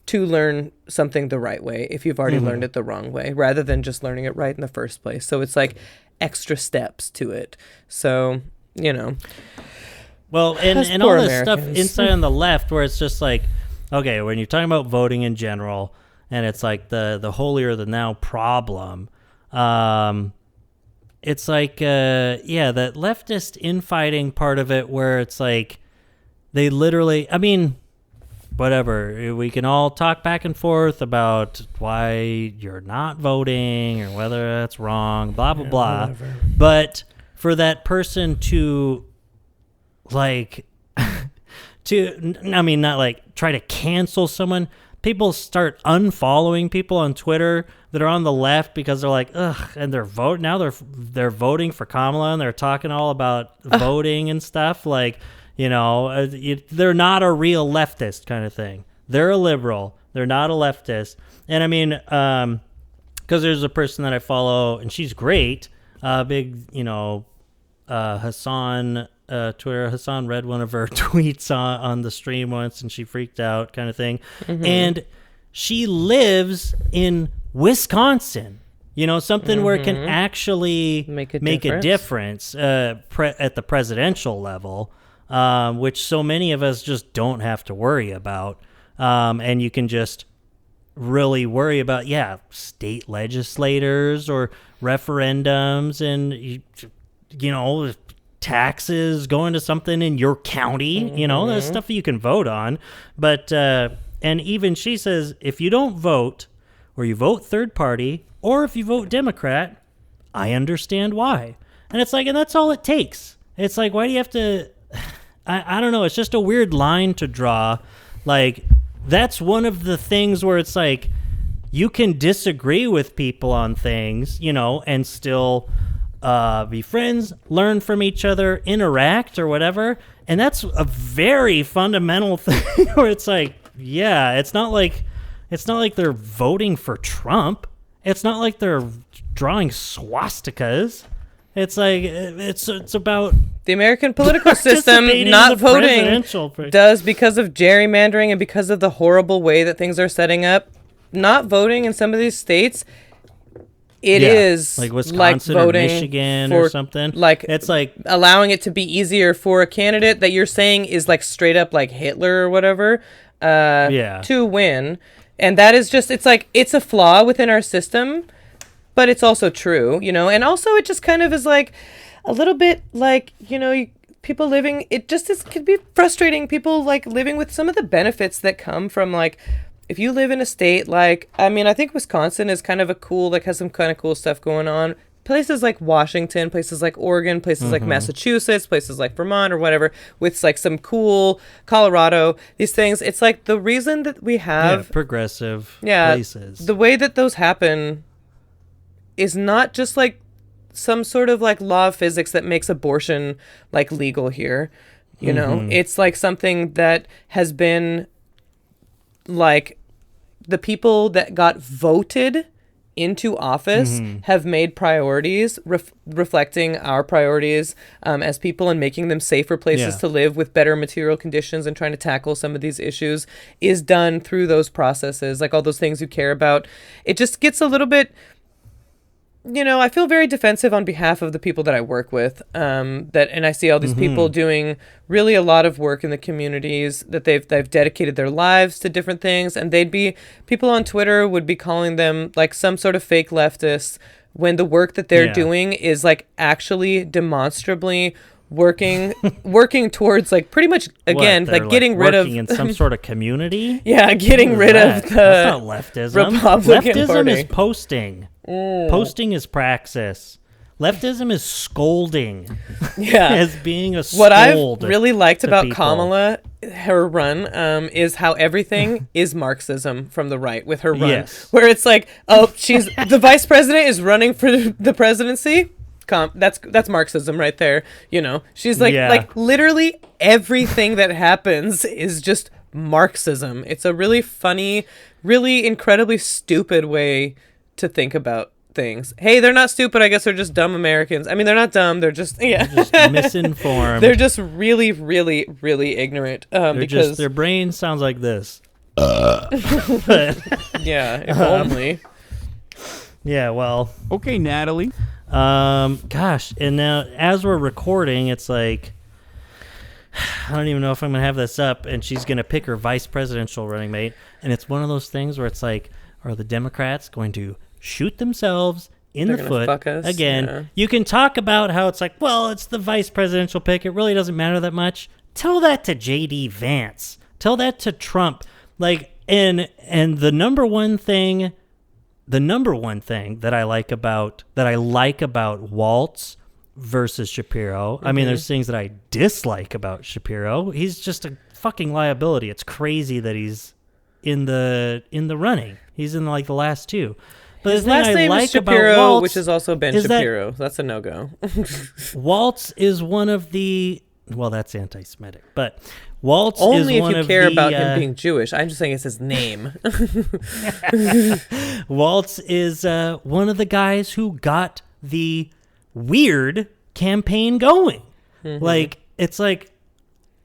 [SPEAKER 3] to learn something the right way if you've already learned it the wrong way, rather than just learning it right in the first place. So it's like extra steps to it. So... You know,
[SPEAKER 2] well, and all this stuff inside on the left, where it's just like, okay, when you're talking about voting in general, and it's like the holier than thou problem, it's like, that leftist infighting part of it, where it's like they literally, I mean, whatever, we can all talk back and forth about why you're not voting or whether that's wrong, blah blah blah, whatever. But for that person to, like, not like try to cancel someone. People start unfollowing people on Twitter that are on the left because they're like, ugh, and they're voting for Kamala, and they're talking all about voting and stuff. Like, you know, they're not a real leftist kind of thing. They're a liberal. They're not a leftist. And I mean, because there's a person that I follow, and she's great. Big, you know, Hassan, Twitter. Hassan read one of her tweets on the stream once, and she freaked out, kind of thing. And she lives in Wisconsin. You know, something where it can actually make a difference at the presidential level, which so many of us just don't have to worry about. And you can just really worry about, state legislators or referendums, and you know, taxes going to something in your county. You know, there's stuff you can vote on. But and even she says, if you don't vote, or you vote third party, or if you vote Democrat, I understand why. And it's like, and that's all it takes. It's like, why do you have to? I don't know. It's just a weird line to draw. Like, that's one of the things where it's like, you can disagree with people on things, you know, and still be friends, learn from each other, interact or whatever. And that's a very fundamental thing where it's like, yeah, it's not like they're voting for Trump. It's not like they're drawing swastikas. It's like, it's about
[SPEAKER 3] the American political system not voting does, because of gerrymandering and because of the horrible way that things are setting up. Not voting in some of these states, it is
[SPEAKER 2] like Wisconsin
[SPEAKER 3] like voting
[SPEAKER 2] or Michigan
[SPEAKER 3] for,
[SPEAKER 2] or something.
[SPEAKER 3] Like,
[SPEAKER 2] it's like
[SPEAKER 3] allowing it to be easier for a candidate that you're saying is like straight up like Hitler or whatever to win. And that is just, it's like, it's a flaw within our system, but it's also true, you know. And also it just kind of is like a little bit like, you know, people living, it just is, could be frustrating, people like living with some of the benefits that come from like, if you live in a state like, I mean, I think Wisconsin is kind of a cool, like has some kind of cool stuff going on. Places like Washington, places like Oregon, places like Massachusetts, places like Vermont or whatever, with like some cool Colorado, these things. It's like the reason that we have
[SPEAKER 2] progressive places.
[SPEAKER 3] The way that those happen is not just like some sort of like law of physics that makes abortion like legal here. You know, it's like something that has been like the people that got voted into office have made priorities reflecting our priorities as people, and making them safer places to live with better material conditions, and trying to tackle some of these issues is done through those processes, like all those things you care about. It just gets a little bit, you know, I feel very defensive on behalf of the people that I work with, and I see all these people doing really a lot of work in the communities that they've dedicated their lives to different things, and people on Twitter would be calling them like some sort of fake leftists when the work that they're doing is like actually demonstrably working towards like pretty much again like getting rid of
[SPEAKER 2] in some sort of community.
[SPEAKER 3] Getting rid of the
[SPEAKER 2] that's not leftism.
[SPEAKER 3] Republican
[SPEAKER 2] Leftism
[SPEAKER 3] Party.
[SPEAKER 2] is posting. Posting is praxis. Leftism is scolding. As being a scold.
[SPEAKER 3] What I've really liked about
[SPEAKER 2] people.
[SPEAKER 3] Kamala, her run, is how everything is Marxism from the right with her run. Where it's like, oh, she's the vice president is running for the presidency. That's Marxism right there. You know, she's like literally everything that happens is just Marxism. It's a really funny, really incredibly stupid way to think about things. Hey, they're not stupid. I guess they're just dumb Americans. I mean, they're not dumb. They're just
[SPEAKER 2] they're just misinformed.
[SPEAKER 3] They're just really, really, really ignorant. Because
[SPEAKER 2] their brain sounds like this.
[SPEAKER 3] If only.
[SPEAKER 2] Yeah. Well.
[SPEAKER 12] Okay, Natalie.
[SPEAKER 2] Gosh, and now as we're recording, it's like I don't even know if I'm gonna have this up, and she's gonna pick her vice presidential running mate, and it's one of those things where it's like, are the Democrats going to shoot themselves in the foot
[SPEAKER 3] fuck us
[SPEAKER 2] again?
[SPEAKER 3] Yeah.
[SPEAKER 2] You can talk about how it's like, well, it's the vice presidential pick, it really doesn't matter that much. Tell that to JD Vance, tell that to Trump, like, and the number one thing that I like about Walz versus Shapiro. I mean, there's things that I dislike about Shapiro. He's just a fucking liability. It's crazy that he's in the running. He's in like the last two. But
[SPEAKER 3] his
[SPEAKER 2] the thing
[SPEAKER 3] last
[SPEAKER 2] I
[SPEAKER 3] name
[SPEAKER 2] like
[SPEAKER 3] is Shapiro,
[SPEAKER 2] about Walz,
[SPEAKER 3] which is also Ben Shapiro. That's a no-go.
[SPEAKER 2] Walz is one of the, well, that's anti-Semitic, but Walz
[SPEAKER 3] only
[SPEAKER 2] is one
[SPEAKER 3] if you
[SPEAKER 2] of
[SPEAKER 3] care
[SPEAKER 2] the,
[SPEAKER 3] about him being Jewish. I'm just saying it's his name.
[SPEAKER 2] Walz is one of the guys who got the weird campaign going. Like, it's like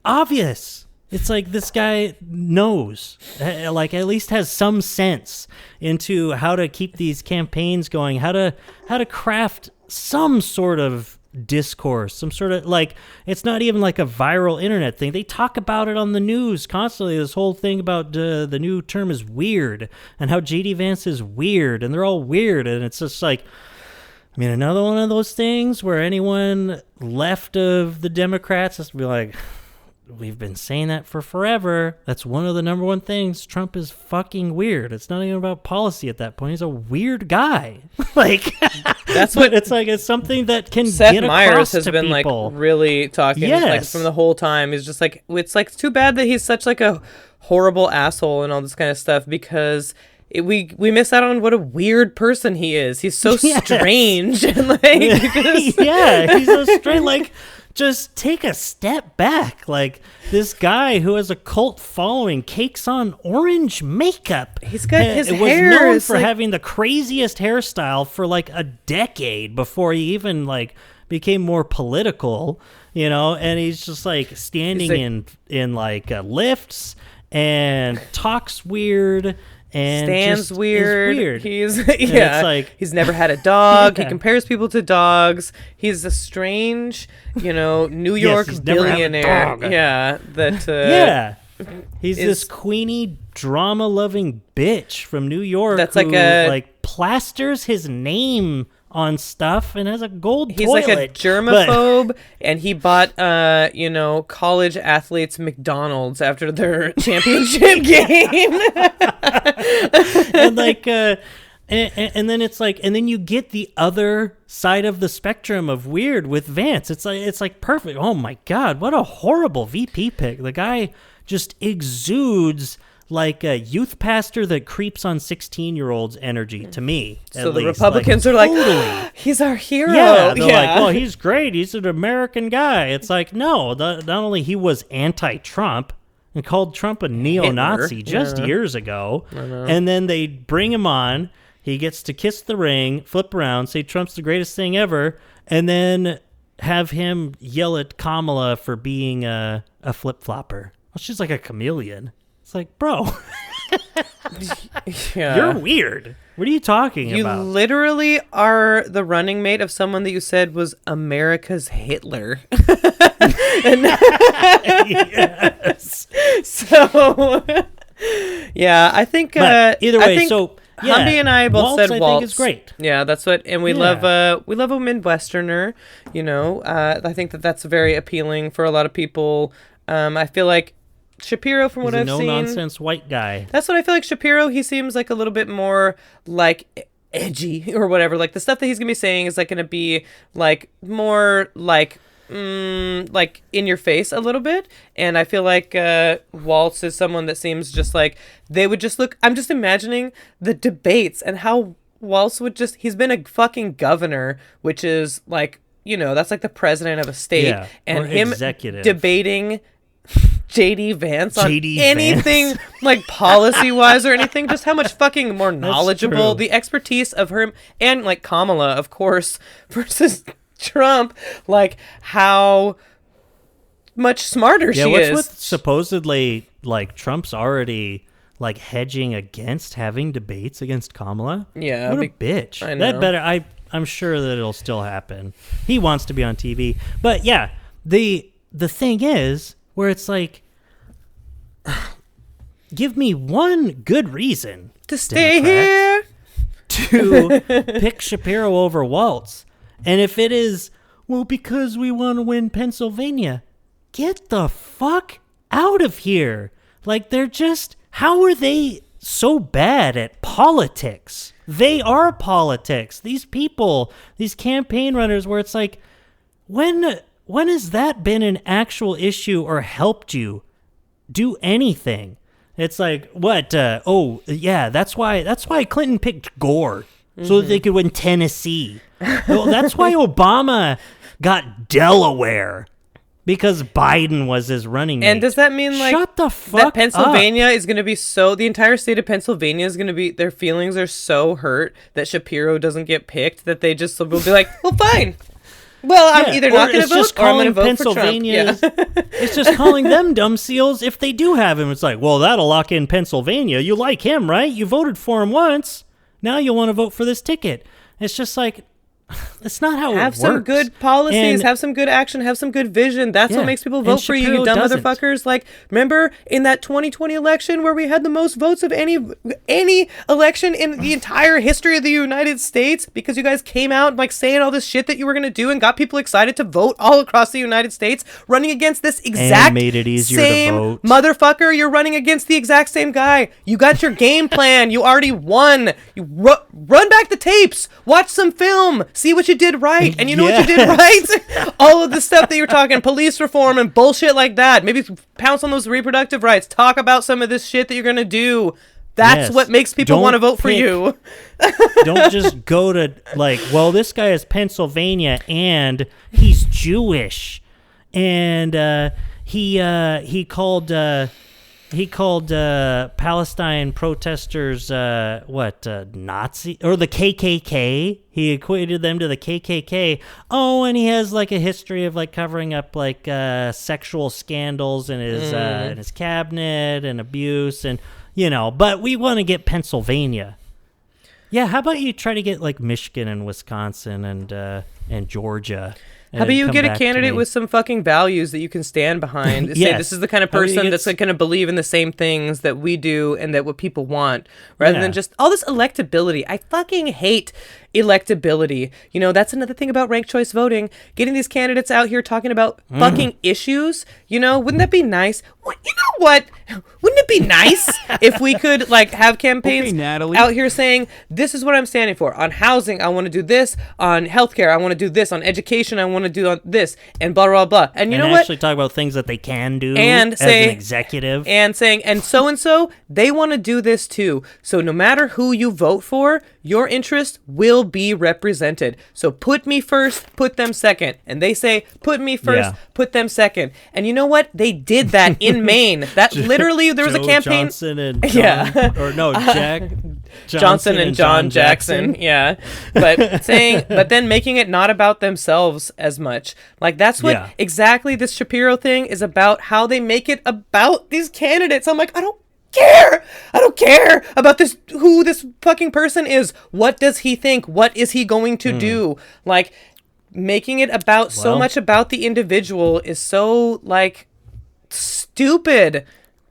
[SPEAKER 2] obvious. It's like this guy knows, like at least has some sense into how to keep these campaigns going, how to craft some sort of discourse, some sort of, like, it's not even like a viral internet thing. They talk about it on the news constantly. This whole thing about the new term is weird and how JD Vance is weird and they're all weird. And it's just like, I mean, another one of those things where anyone left of the Democrats has to be like, we've been saying that for forever. That's one of the number one things. Trump is fucking weird. It's not even about policy at that point. He's a weird guy. Like,
[SPEAKER 3] that's what
[SPEAKER 2] it's like. It's something that can
[SPEAKER 3] Seth
[SPEAKER 2] get
[SPEAKER 3] Meyers
[SPEAKER 2] across
[SPEAKER 3] has
[SPEAKER 2] to
[SPEAKER 3] been
[SPEAKER 2] people.
[SPEAKER 3] like really talking like from the whole time. He's just like, it's like too bad that he's such like a horrible asshole and all this kind of stuff because we miss out on what a weird person he is. He's so strange and like
[SPEAKER 2] he's so strange. Like, just take a step back. Like, this guy who has a cult following cakes on orange makeup.
[SPEAKER 3] He's got his
[SPEAKER 2] was
[SPEAKER 3] hair
[SPEAKER 2] known
[SPEAKER 3] is
[SPEAKER 2] for
[SPEAKER 3] like...
[SPEAKER 2] having the craziest hairstyle for like a decade before he even like became more political, you know. And he's just like standing in lifts and talks weird. And
[SPEAKER 3] stands weird. He's
[SPEAKER 2] it's like,
[SPEAKER 3] he's never had a dog. He compares people to dogs. He's a strange, New York billionaire. Yeah, that
[SPEAKER 2] he's this queenie drama loving bitch from New York.
[SPEAKER 3] That's
[SPEAKER 2] who,
[SPEAKER 3] like
[SPEAKER 2] plasters his name on stuff and has a gold
[SPEAKER 3] he's
[SPEAKER 2] toilet.
[SPEAKER 3] Like a germaphobe, and he bought college athletes McDonald's after their championship game.
[SPEAKER 2] And like and then it's like, and then you get the other side of the spectrum of weird with Vance. It's like perfect. Oh my God, what a horrible VP pick. The guy just exudes like a youth pastor that creeps on 16-year-olds energy to me.
[SPEAKER 3] So the Republicans are like, totally. He's our hero.
[SPEAKER 2] Yeah, they're like, well, he's great. He's an American guy. It's like, no, not only he was anti-Trump and called Trump a neo-Nazi years ago, and then they bring him on. He gets to kiss the ring, flip around, say Trump's the greatest thing ever, and then have him yell at Kamala for being a flip-flopper. Well, she's like a chameleon. It's like, bro, you're weird. What are you talking about?
[SPEAKER 3] You literally are the running mate of someone that you said was America's Hitler.
[SPEAKER 2] Yes.
[SPEAKER 3] So, yeah, I think
[SPEAKER 2] either way,
[SPEAKER 3] Humby and I both said Walz.
[SPEAKER 2] I think is great.
[SPEAKER 3] Yeah, that's what, and we love a Midwesterner. I think that's very appealing for a lot of people. I feel like Shapiro, from what I've seen,
[SPEAKER 2] no-nonsense white guy.
[SPEAKER 3] That's what I feel like. Shapiro, he seems like a little bit more like edgy or whatever. Like the stuff that he's gonna be saying is like gonna be like more like like in your face a little bit. And I feel like Walz is someone that seems just like they would just look. I'm just imagining the debates and how Walz would just. He's been a fucking governor, which is like that's like the president of a state, and him
[SPEAKER 2] executive.
[SPEAKER 3] Debating JD Vance on anything like policy-wise or anything, just how much fucking more knowledgeable, the expertise of her and like Kamala, of course, versus Trump, like how much smarter she is.
[SPEAKER 2] With supposedly like Trump's already like hedging against having debates against Kamala.
[SPEAKER 3] Yeah,
[SPEAKER 2] what a bitch.
[SPEAKER 3] I know.
[SPEAKER 2] That better. I'm sure that it'll still happen. He wants to be on TV, but yeah, the thing is. Where it's like, give me one good reason
[SPEAKER 3] to stay here
[SPEAKER 2] to pick Shapiro over Walz. And if it is, well, because we want to win Pennsylvania, get the fuck out of here. Like, they're just, how are they so bad at politics? They are politics. These people, these campaign runners, where it's like, when has that been an actual issue or helped you do anything? It's like, what? That's why Clinton picked Gore so that they could win Tennessee. Well, that's why Obama got Delaware because Biden was his running mate.
[SPEAKER 3] And does that mean like
[SPEAKER 2] shut the fuck
[SPEAKER 3] that Pennsylvania is going to be the entire state of Pennsylvania is going to be, their feelings are so hurt that Shapiro doesn't get picked that they just will be like, well, fine. Well, I'm either not going to vote or I'm going to vote for Trump. Yeah.
[SPEAKER 2] It's just calling them dumb seals if they do have him. It's like, well, that'll lock in Pennsylvania. You like him, right? You voted for him once. Now you want to vote for this ticket. It's just like, That's not how it works.
[SPEAKER 3] Have some good policies,
[SPEAKER 2] And-
[SPEAKER 3] have some good action, have some good vision. That's
[SPEAKER 2] Yeah,
[SPEAKER 3] what makes people
[SPEAKER 2] and
[SPEAKER 3] vote for you, you
[SPEAKER 2] Shapiro
[SPEAKER 3] dumb
[SPEAKER 2] doesn't.
[SPEAKER 3] motherfuckers. Like, remember in that 2020 election where we had the most votes of any election in the entire history of the United States because you guys came out like saying all this shit that you were going to do and got people excited to vote all across the United States, running against this exact
[SPEAKER 2] made it easier to
[SPEAKER 3] same
[SPEAKER 2] vote.
[SPEAKER 3] motherfucker. You're running against the exact same guy. You got your game plan. You already won. You run back the tapes. Watch some film. See what you did right. And you know what you did right? All of the stuff that you're talking, police reform and bullshit like that. Maybe pounce on those reproductive rights. Talk about some of this shit that you're going to do. That's
[SPEAKER 2] Yes.
[SPEAKER 3] what makes people want to vote for you.
[SPEAKER 2] Don't just go to like, well, this guy is Pennsylvania and he's Jewish, and he called Palestine protesters Nazi or the KKK. He equated them to the KKK. Oh, and he has like a history of like covering up like sexual scandals in his cabinet and abuse and. But we want to get Pennsylvania. Yeah, how about you try to get like Michigan and Wisconsin and Georgia?
[SPEAKER 3] How about you get a candidate with some fucking values that you can stand behind? Say
[SPEAKER 2] Yes.
[SPEAKER 3] this is the kind of
[SPEAKER 2] How about you
[SPEAKER 3] person
[SPEAKER 2] get
[SPEAKER 3] that's going to believe in the same things that we do and that what people want, rather than just all this electability. I fucking hate electability. That's another thing about ranked choice voting. Getting these candidates out here talking about fucking issues. Wouldn't that be nice? Well, you know what? Wouldn't it be nice if we could like have campaigns out here saying, this is what I'm standing for. On housing, I want to do this. On healthcare, I want to do this. On education, I want to do this. And blah, blah, blah. And you know what?
[SPEAKER 2] Actually talk about things that they can do
[SPEAKER 3] and
[SPEAKER 2] as
[SPEAKER 3] say,
[SPEAKER 2] an executive.
[SPEAKER 3] And saying, and so, they want to do this too. So no matter who you vote for, your interest will be represented. So put me first, put them second. And they say, put me first, put them second. And you know what? They did that in Maine. That literally, there was a campaign.
[SPEAKER 2] Johnson and John, or no, Jack
[SPEAKER 3] Johnson and John Jackson. Yeah. But then making it not about themselves as much. Like that's what exactly this Shapiro thing is about, how they make it about these candidates. I'm like, I don't care about this, who this fucking person is. What does he think? What is he going to do? Like making it about so much about the individual is so like stupid.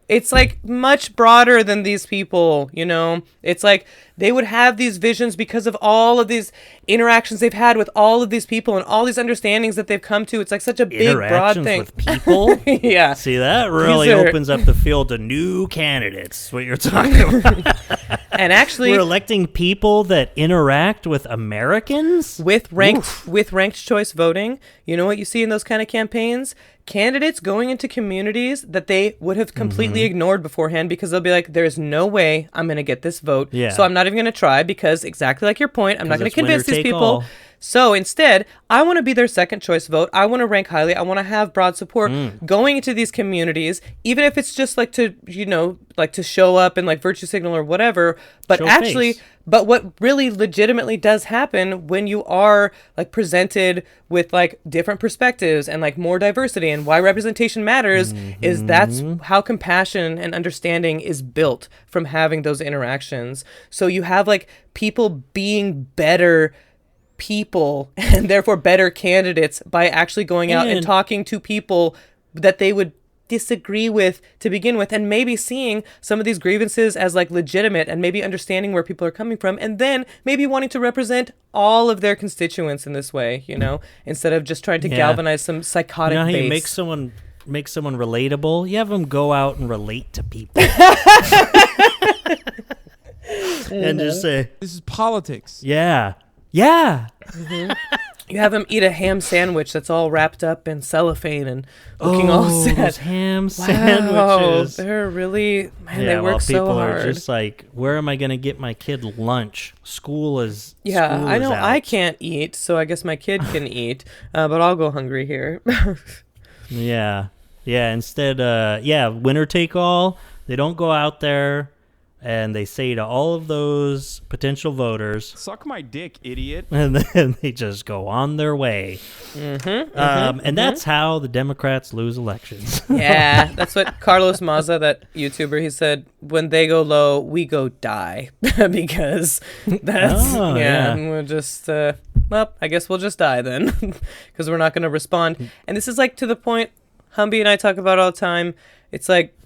[SPEAKER 3] It's like much broader than these people, It's like they would have these visions because of all of these interactions they've had with all of these people and all these understandings that they've come to. It's like such a big, broad thing.
[SPEAKER 2] With people?
[SPEAKER 3] Yeah.
[SPEAKER 2] See, that really opens up the field to new candidates, what you're talking about.
[SPEAKER 3] And actually,
[SPEAKER 2] we're electing people that interact with Americans?
[SPEAKER 3] With ranked choice voting. You know what you see in those kind of campaigns? Candidates going into communities that they would have completely ignored beforehand because they'll be like, there's no way I'm going to get this vote. Yeah. So I'm not even going to try because exactly like your point, I'm not going to convince these people. All. So instead, I want to be their second choice vote. I want to rank highly. I want to have broad support going into these communities, even if it's just like to, like to show up and like virtue signal or whatever. But but what really legitimately does happen when you are like presented with like different perspectives and like more diversity, and why representation matters is that's how compassion and understanding is built from having those interactions. So you have like people being better people and therefore better candidates by actually going out and talking to people that they would disagree with to begin with, and maybe seeing some of these grievances as like legitimate and maybe understanding where people are coming from, and then maybe wanting to represent all of their constituents in this way, instead of just trying to galvanize some psychotic
[SPEAKER 2] how
[SPEAKER 3] base.
[SPEAKER 2] You make someone relatable? You have them go out and relate to people. And just say,
[SPEAKER 12] this is politics.
[SPEAKER 2] Yeah.
[SPEAKER 3] You have them eat a ham sandwich that's all wrapped up in cellophane and looking all sad.
[SPEAKER 2] Those ham sandwiches.
[SPEAKER 3] They're really, they work so hard.
[SPEAKER 2] People are just like, where am I going to get my kid lunch? School is
[SPEAKER 3] I know
[SPEAKER 2] out.
[SPEAKER 3] I can't eat, so I guess my kid can eat, but I'll go hungry here.
[SPEAKER 2] Yeah. Instead, winner take all. They don't go out there and they say to all of those potential voters,
[SPEAKER 12] suck my dick, idiot.
[SPEAKER 2] And then they just go on their way. And that's how the Democrats lose elections.
[SPEAKER 3] Yeah, that's what Carlos Maza, that YouTuber, he said, when they go low, we go die. Because that's, we're just, well, I guess we'll just die then, because we're not going to respond. And this is like to the point Humby and I talk about all the time. It's like,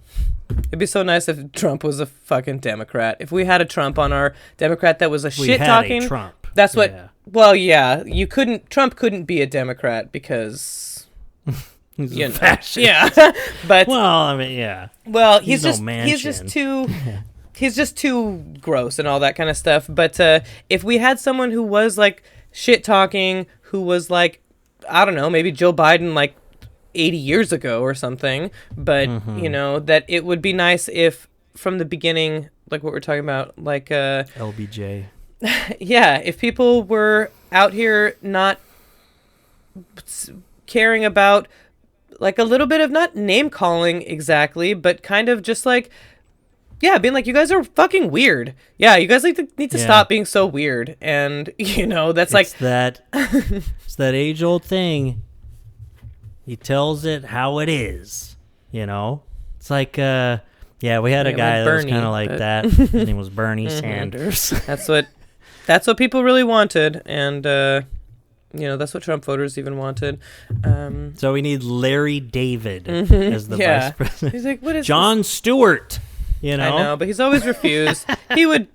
[SPEAKER 3] it'd be so nice if Trump was a fucking Democrat. If we had a Trump on our Democrat that was a shit talking.
[SPEAKER 2] Trump.
[SPEAKER 3] That's what.
[SPEAKER 2] Yeah.
[SPEAKER 3] Well, yeah, Trump couldn't be a Democrat because
[SPEAKER 2] He's
[SPEAKER 3] you
[SPEAKER 2] a
[SPEAKER 3] know,
[SPEAKER 2] fascist.
[SPEAKER 3] yeah. But
[SPEAKER 2] well, I mean, yeah.
[SPEAKER 3] Well,
[SPEAKER 2] he's
[SPEAKER 3] just too. He's just too gross and all that kind of stuff. But if we had someone who was like shit talking, who was like, I don't know, maybe Joe Biden like 80 years ago or something, but you know, that it would be nice if from the beginning, like what we're talking about, like
[SPEAKER 2] LBJ.
[SPEAKER 3] Yeah, if people were out here not caring about like a little bit of not name calling exactly, but kind of just like, yeah, being like, you guys are fucking weird. Yeah, you guys need to stop being so weird. And, you know, that's it's
[SPEAKER 2] that age-old thing. He tells it how it is, you know? It's like, we had a guy that was kind of like that. His name was Bernie Sanders.
[SPEAKER 3] That's what people really wanted. And, you know, that's what Trump voters even wanted.
[SPEAKER 2] So we need Larry David as the vice president.
[SPEAKER 3] He's like, what is
[SPEAKER 2] Jon Stewart? You know?
[SPEAKER 3] I know, but he's always refused. He would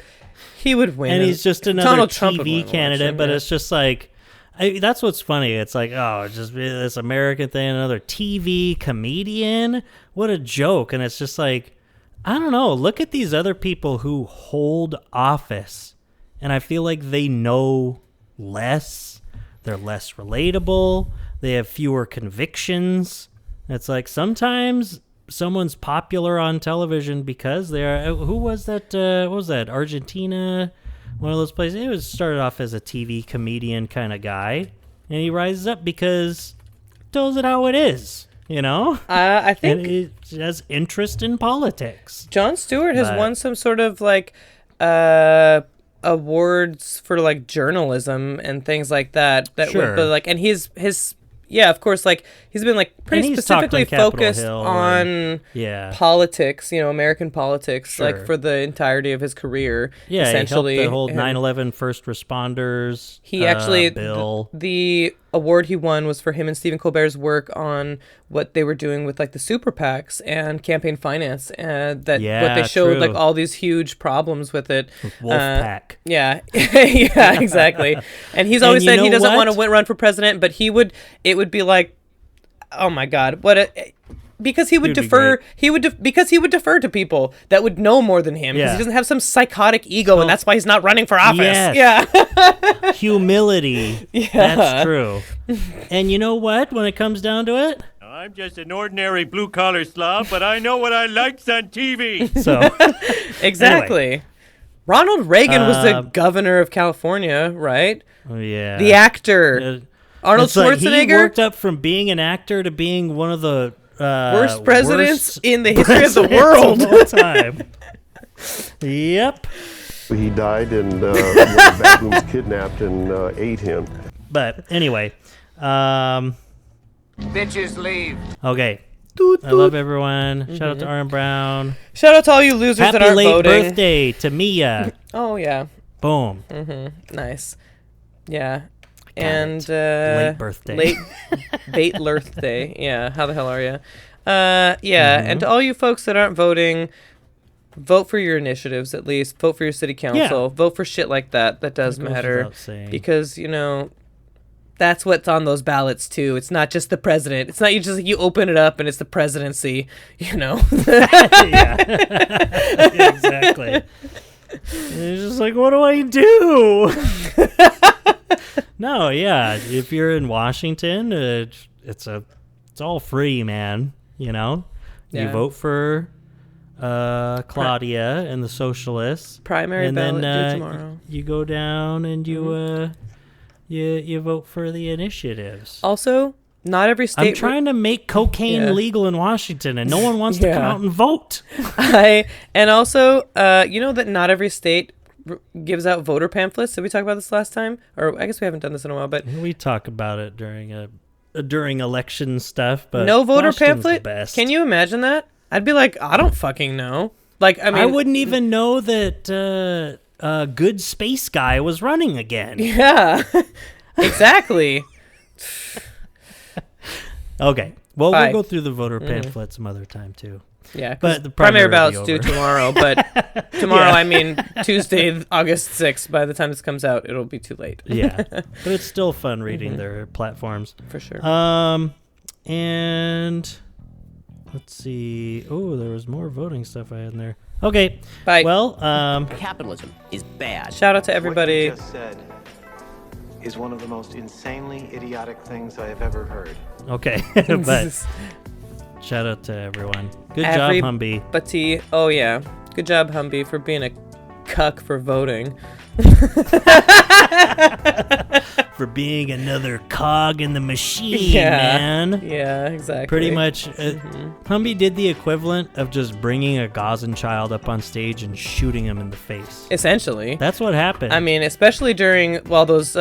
[SPEAKER 3] win.
[SPEAKER 2] And he's just another
[SPEAKER 3] Donald Trump
[SPEAKER 2] TV candidate, but it's just like, that's what's funny. It's like, oh, just this American thing, another TV comedian. What a joke. And it's just like, I don't know. Look at these other people who hold office. And I feel like they know less. They're less relatable. They have fewer convictions. It's like sometimes someone's popular on television because they're who was that what was that, Argentina, one of those places. It started off as a TV comedian kind of guy, and he rises up because he tells it how it is, you know.
[SPEAKER 3] I think
[SPEAKER 2] and he has interest in politics.
[SPEAKER 3] Jon Stewart has won some sort of like awards for like journalism and things like that
[SPEAKER 2] sure.
[SPEAKER 3] But like, and his yeah, of course, like he's been like pretty specifically focused on politics, you know, American politics, like for the entirety of his career.
[SPEAKER 2] Yeah,
[SPEAKER 3] essentially,
[SPEAKER 2] he helped the whole 9/11 first responders.
[SPEAKER 3] He actually
[SPEAKER 2] bill.
[SPEAKER 3] The award he won was for him and Stephen Colbert's work on what they were doing with like the super PACs and campaign finance, and what they showed like all these huge problems with it.
[SPEAKER 2] Wolfpack.
[SPEAKER 3] Yeah, yeah, exactly. And he's always said he doesn't want to run for president, but it would be like, oh my God, because he would defer. Because he would defer to people that would know more than him. Because he doesn't have some psychotic ego, and that's why he's not running for office.
[SPEAKER 2] Yes.
[SPEAKER 3] Yeah,
[SPEAKER 2] humility. Yeah. That's true. And you know what? When it comes down to it,
[SPEAKER 13] I'm just an ordinary blue-collar slob, but I know what I likes on TV.
[SPEAKER 2] So,
[SPEAKER 3] exactly.
[SPEAKER 2] Anyway.
[SPEAKER 3] Ronald Reagan was the governor of California, right?
[SPEAKER 2] Yeah.
[SPEAKER 3] The actor. Arnold Schwarzenegger.
[SPEAKER 2] Like he worked up from being an actor to being one of the
[SPEAKER 3] worst presidents in the history of the world.
[SPEAKER 2] Of all time. Yep.
[SPEAKER 14] He died, and one of the baboons kidnapped and ate him.
[SPEAKER 2] But anyway,
[SPEAKER 11] bitches leave.
[SPEAKER 2] Okay. I love everyone. Shout out to Aaron Brown.
[SPEAKER 3] Shout out to all you losers that aren't voting.
[SPEAKER 2] Happy late birthday to Mia.
[SPEAKER 3] Oh yeah.
[SPEAKER 2] Boom.
[SPEAKER 3] Nice. Yeah. And
[SPEAKER 2] late birthday.
[SPEAKER 3] Late birthday. Yeah. How the hell are you? Yeah. And to all you folks that aren't voting, vote for your initiatives at least. Vote for your city council.
[SPEAKER 2] Yeah.
[SPEAKER 3] Vote for shit like that. That does matter. Because, you know, that's what's on those ballots too. It's not just the president. It's not you open it up and it's the presidency, you know.
[SPEAKER 2] Yeah, exactly. It's just like, what do I do? No, yeah. If you're in Washington, it's all free, man. You know, you vote for Claudia and the socialists.
[SPEAKER 3] Primary
[SPEAKER 2] and
[SPEAKER 3] ballot
[SPEAKER 2] then,
[SPEAKER 3] due tomorrow.
[SPEAKER 2] You go down and you you vote for the initiatives.
[SPEAKER 3] Also, not every state.
[SPEAKER 2] I'm trying to make cocaine legal in Washington, and no one wants to come out and vote.
[SPEAKER 3] And also, you know that not every state gives out voter pamphlets. Did we talk about this last time? Or I guess we haven't done this in a while, but
[SPEAKER 2] we talk about it during election stuff. But
[SPEAKER 3] no voter
[SPEAKER 2] Washington's
[SPEAKER 3] pamphlet.
[SPEAKER 2] The best.
[SPEAKER 3] Can you imagine that? I'd be like, I don't fucking know. Like, I mean,
[SPEAKER 2] I wouldn't even know that Good Space Guy was running again.
[SPEAKER 3] Yeah. Exactly.
[SPEAKER 2] Okay. Well,
[SPEAKER 3] Bye.
[SPEAKER 2] we'll go through the voter pamphlet some other time too.
[SPEAKER 3] Yeah,
[SPEAKER 2] but the
[SPEAKER 3] primary
[SPEAKER 2] will
[SPEAKER 3] ballot's
[SPEAKER 2] be
[SPEAKER 3] due
[SPEAKER 2] over.
[SPEAKER 3] tomorrow. But tomorrow,
[SPEAKER 2] Yeah.
[SPEAKER 3] I mean Tuesday, August 6th. By the time this comes out, it'll be too late.
[SPEAKER 2] Yeah, but it's still fun reading their platforms
[SPEAKER 3] for sure.
[SPEAKER 2] And let's see. Oh, there was more voting stuff I had in there. Okay.
[SPEAKER 3] Bye.
[SPEAKER 2] Well,
[SPEAKER 6] Capitalism is bad.
[SPEAKER 3] Shout out to everybody.
[SPEAKER 15] What you just said is one of the most insanely idiotic things I have ever heard.
[SPEAKER 2] Okay, but shout out to everyone. Good job, Humby.
[SPEAKER 3] Oh yeah, good job, Humby, for being a cuck for voting.
[SPEAKER 2] For being another cog in the machine, man.
[SPEAKER 3] Yeah, exactly.
[SPEAKER 2] Pretty much, Humby did the equivalent of just bringing a Gazan child up on stage and shooting him in the face.
[SPEAKER 3] Essentially.
[SPEAKER 2] That's what happened.
[SPEAKER 3] I mean, especially while those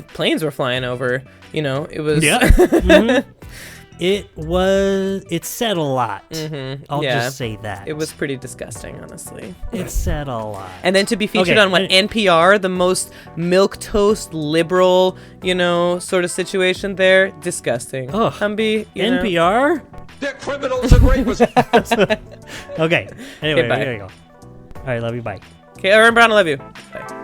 [SPEAKER 3] planes were flying over, it was...
[SPEAKER 2] Yeah. It said a lot. I'll
[SPEAKER 3] Yeah.
[SPEAKER 2] just say that.
[SPEAKER 3] It was pretty disgusting, honestly.
[SPEAKER 2] It said a lot.
[SPEAKER 3] And then to be featured on NPR, the most milquetoast liberal, sort of situation there, disgusting.
[SPEAKER 2] Oh,
[SPEAKER 3] Humby,
[SPEAKER 2] NPR?
[SPEAKER 7] They're criminals and rapists.
[SPEAKER 2] Okay. Anyway,
[SPEAKER 3] bye.
[SPEAKER 2] we gotta go. All right, love you. Bye.
[SPEAKER 3] Okay, Aaron Brown, I love you. Bye.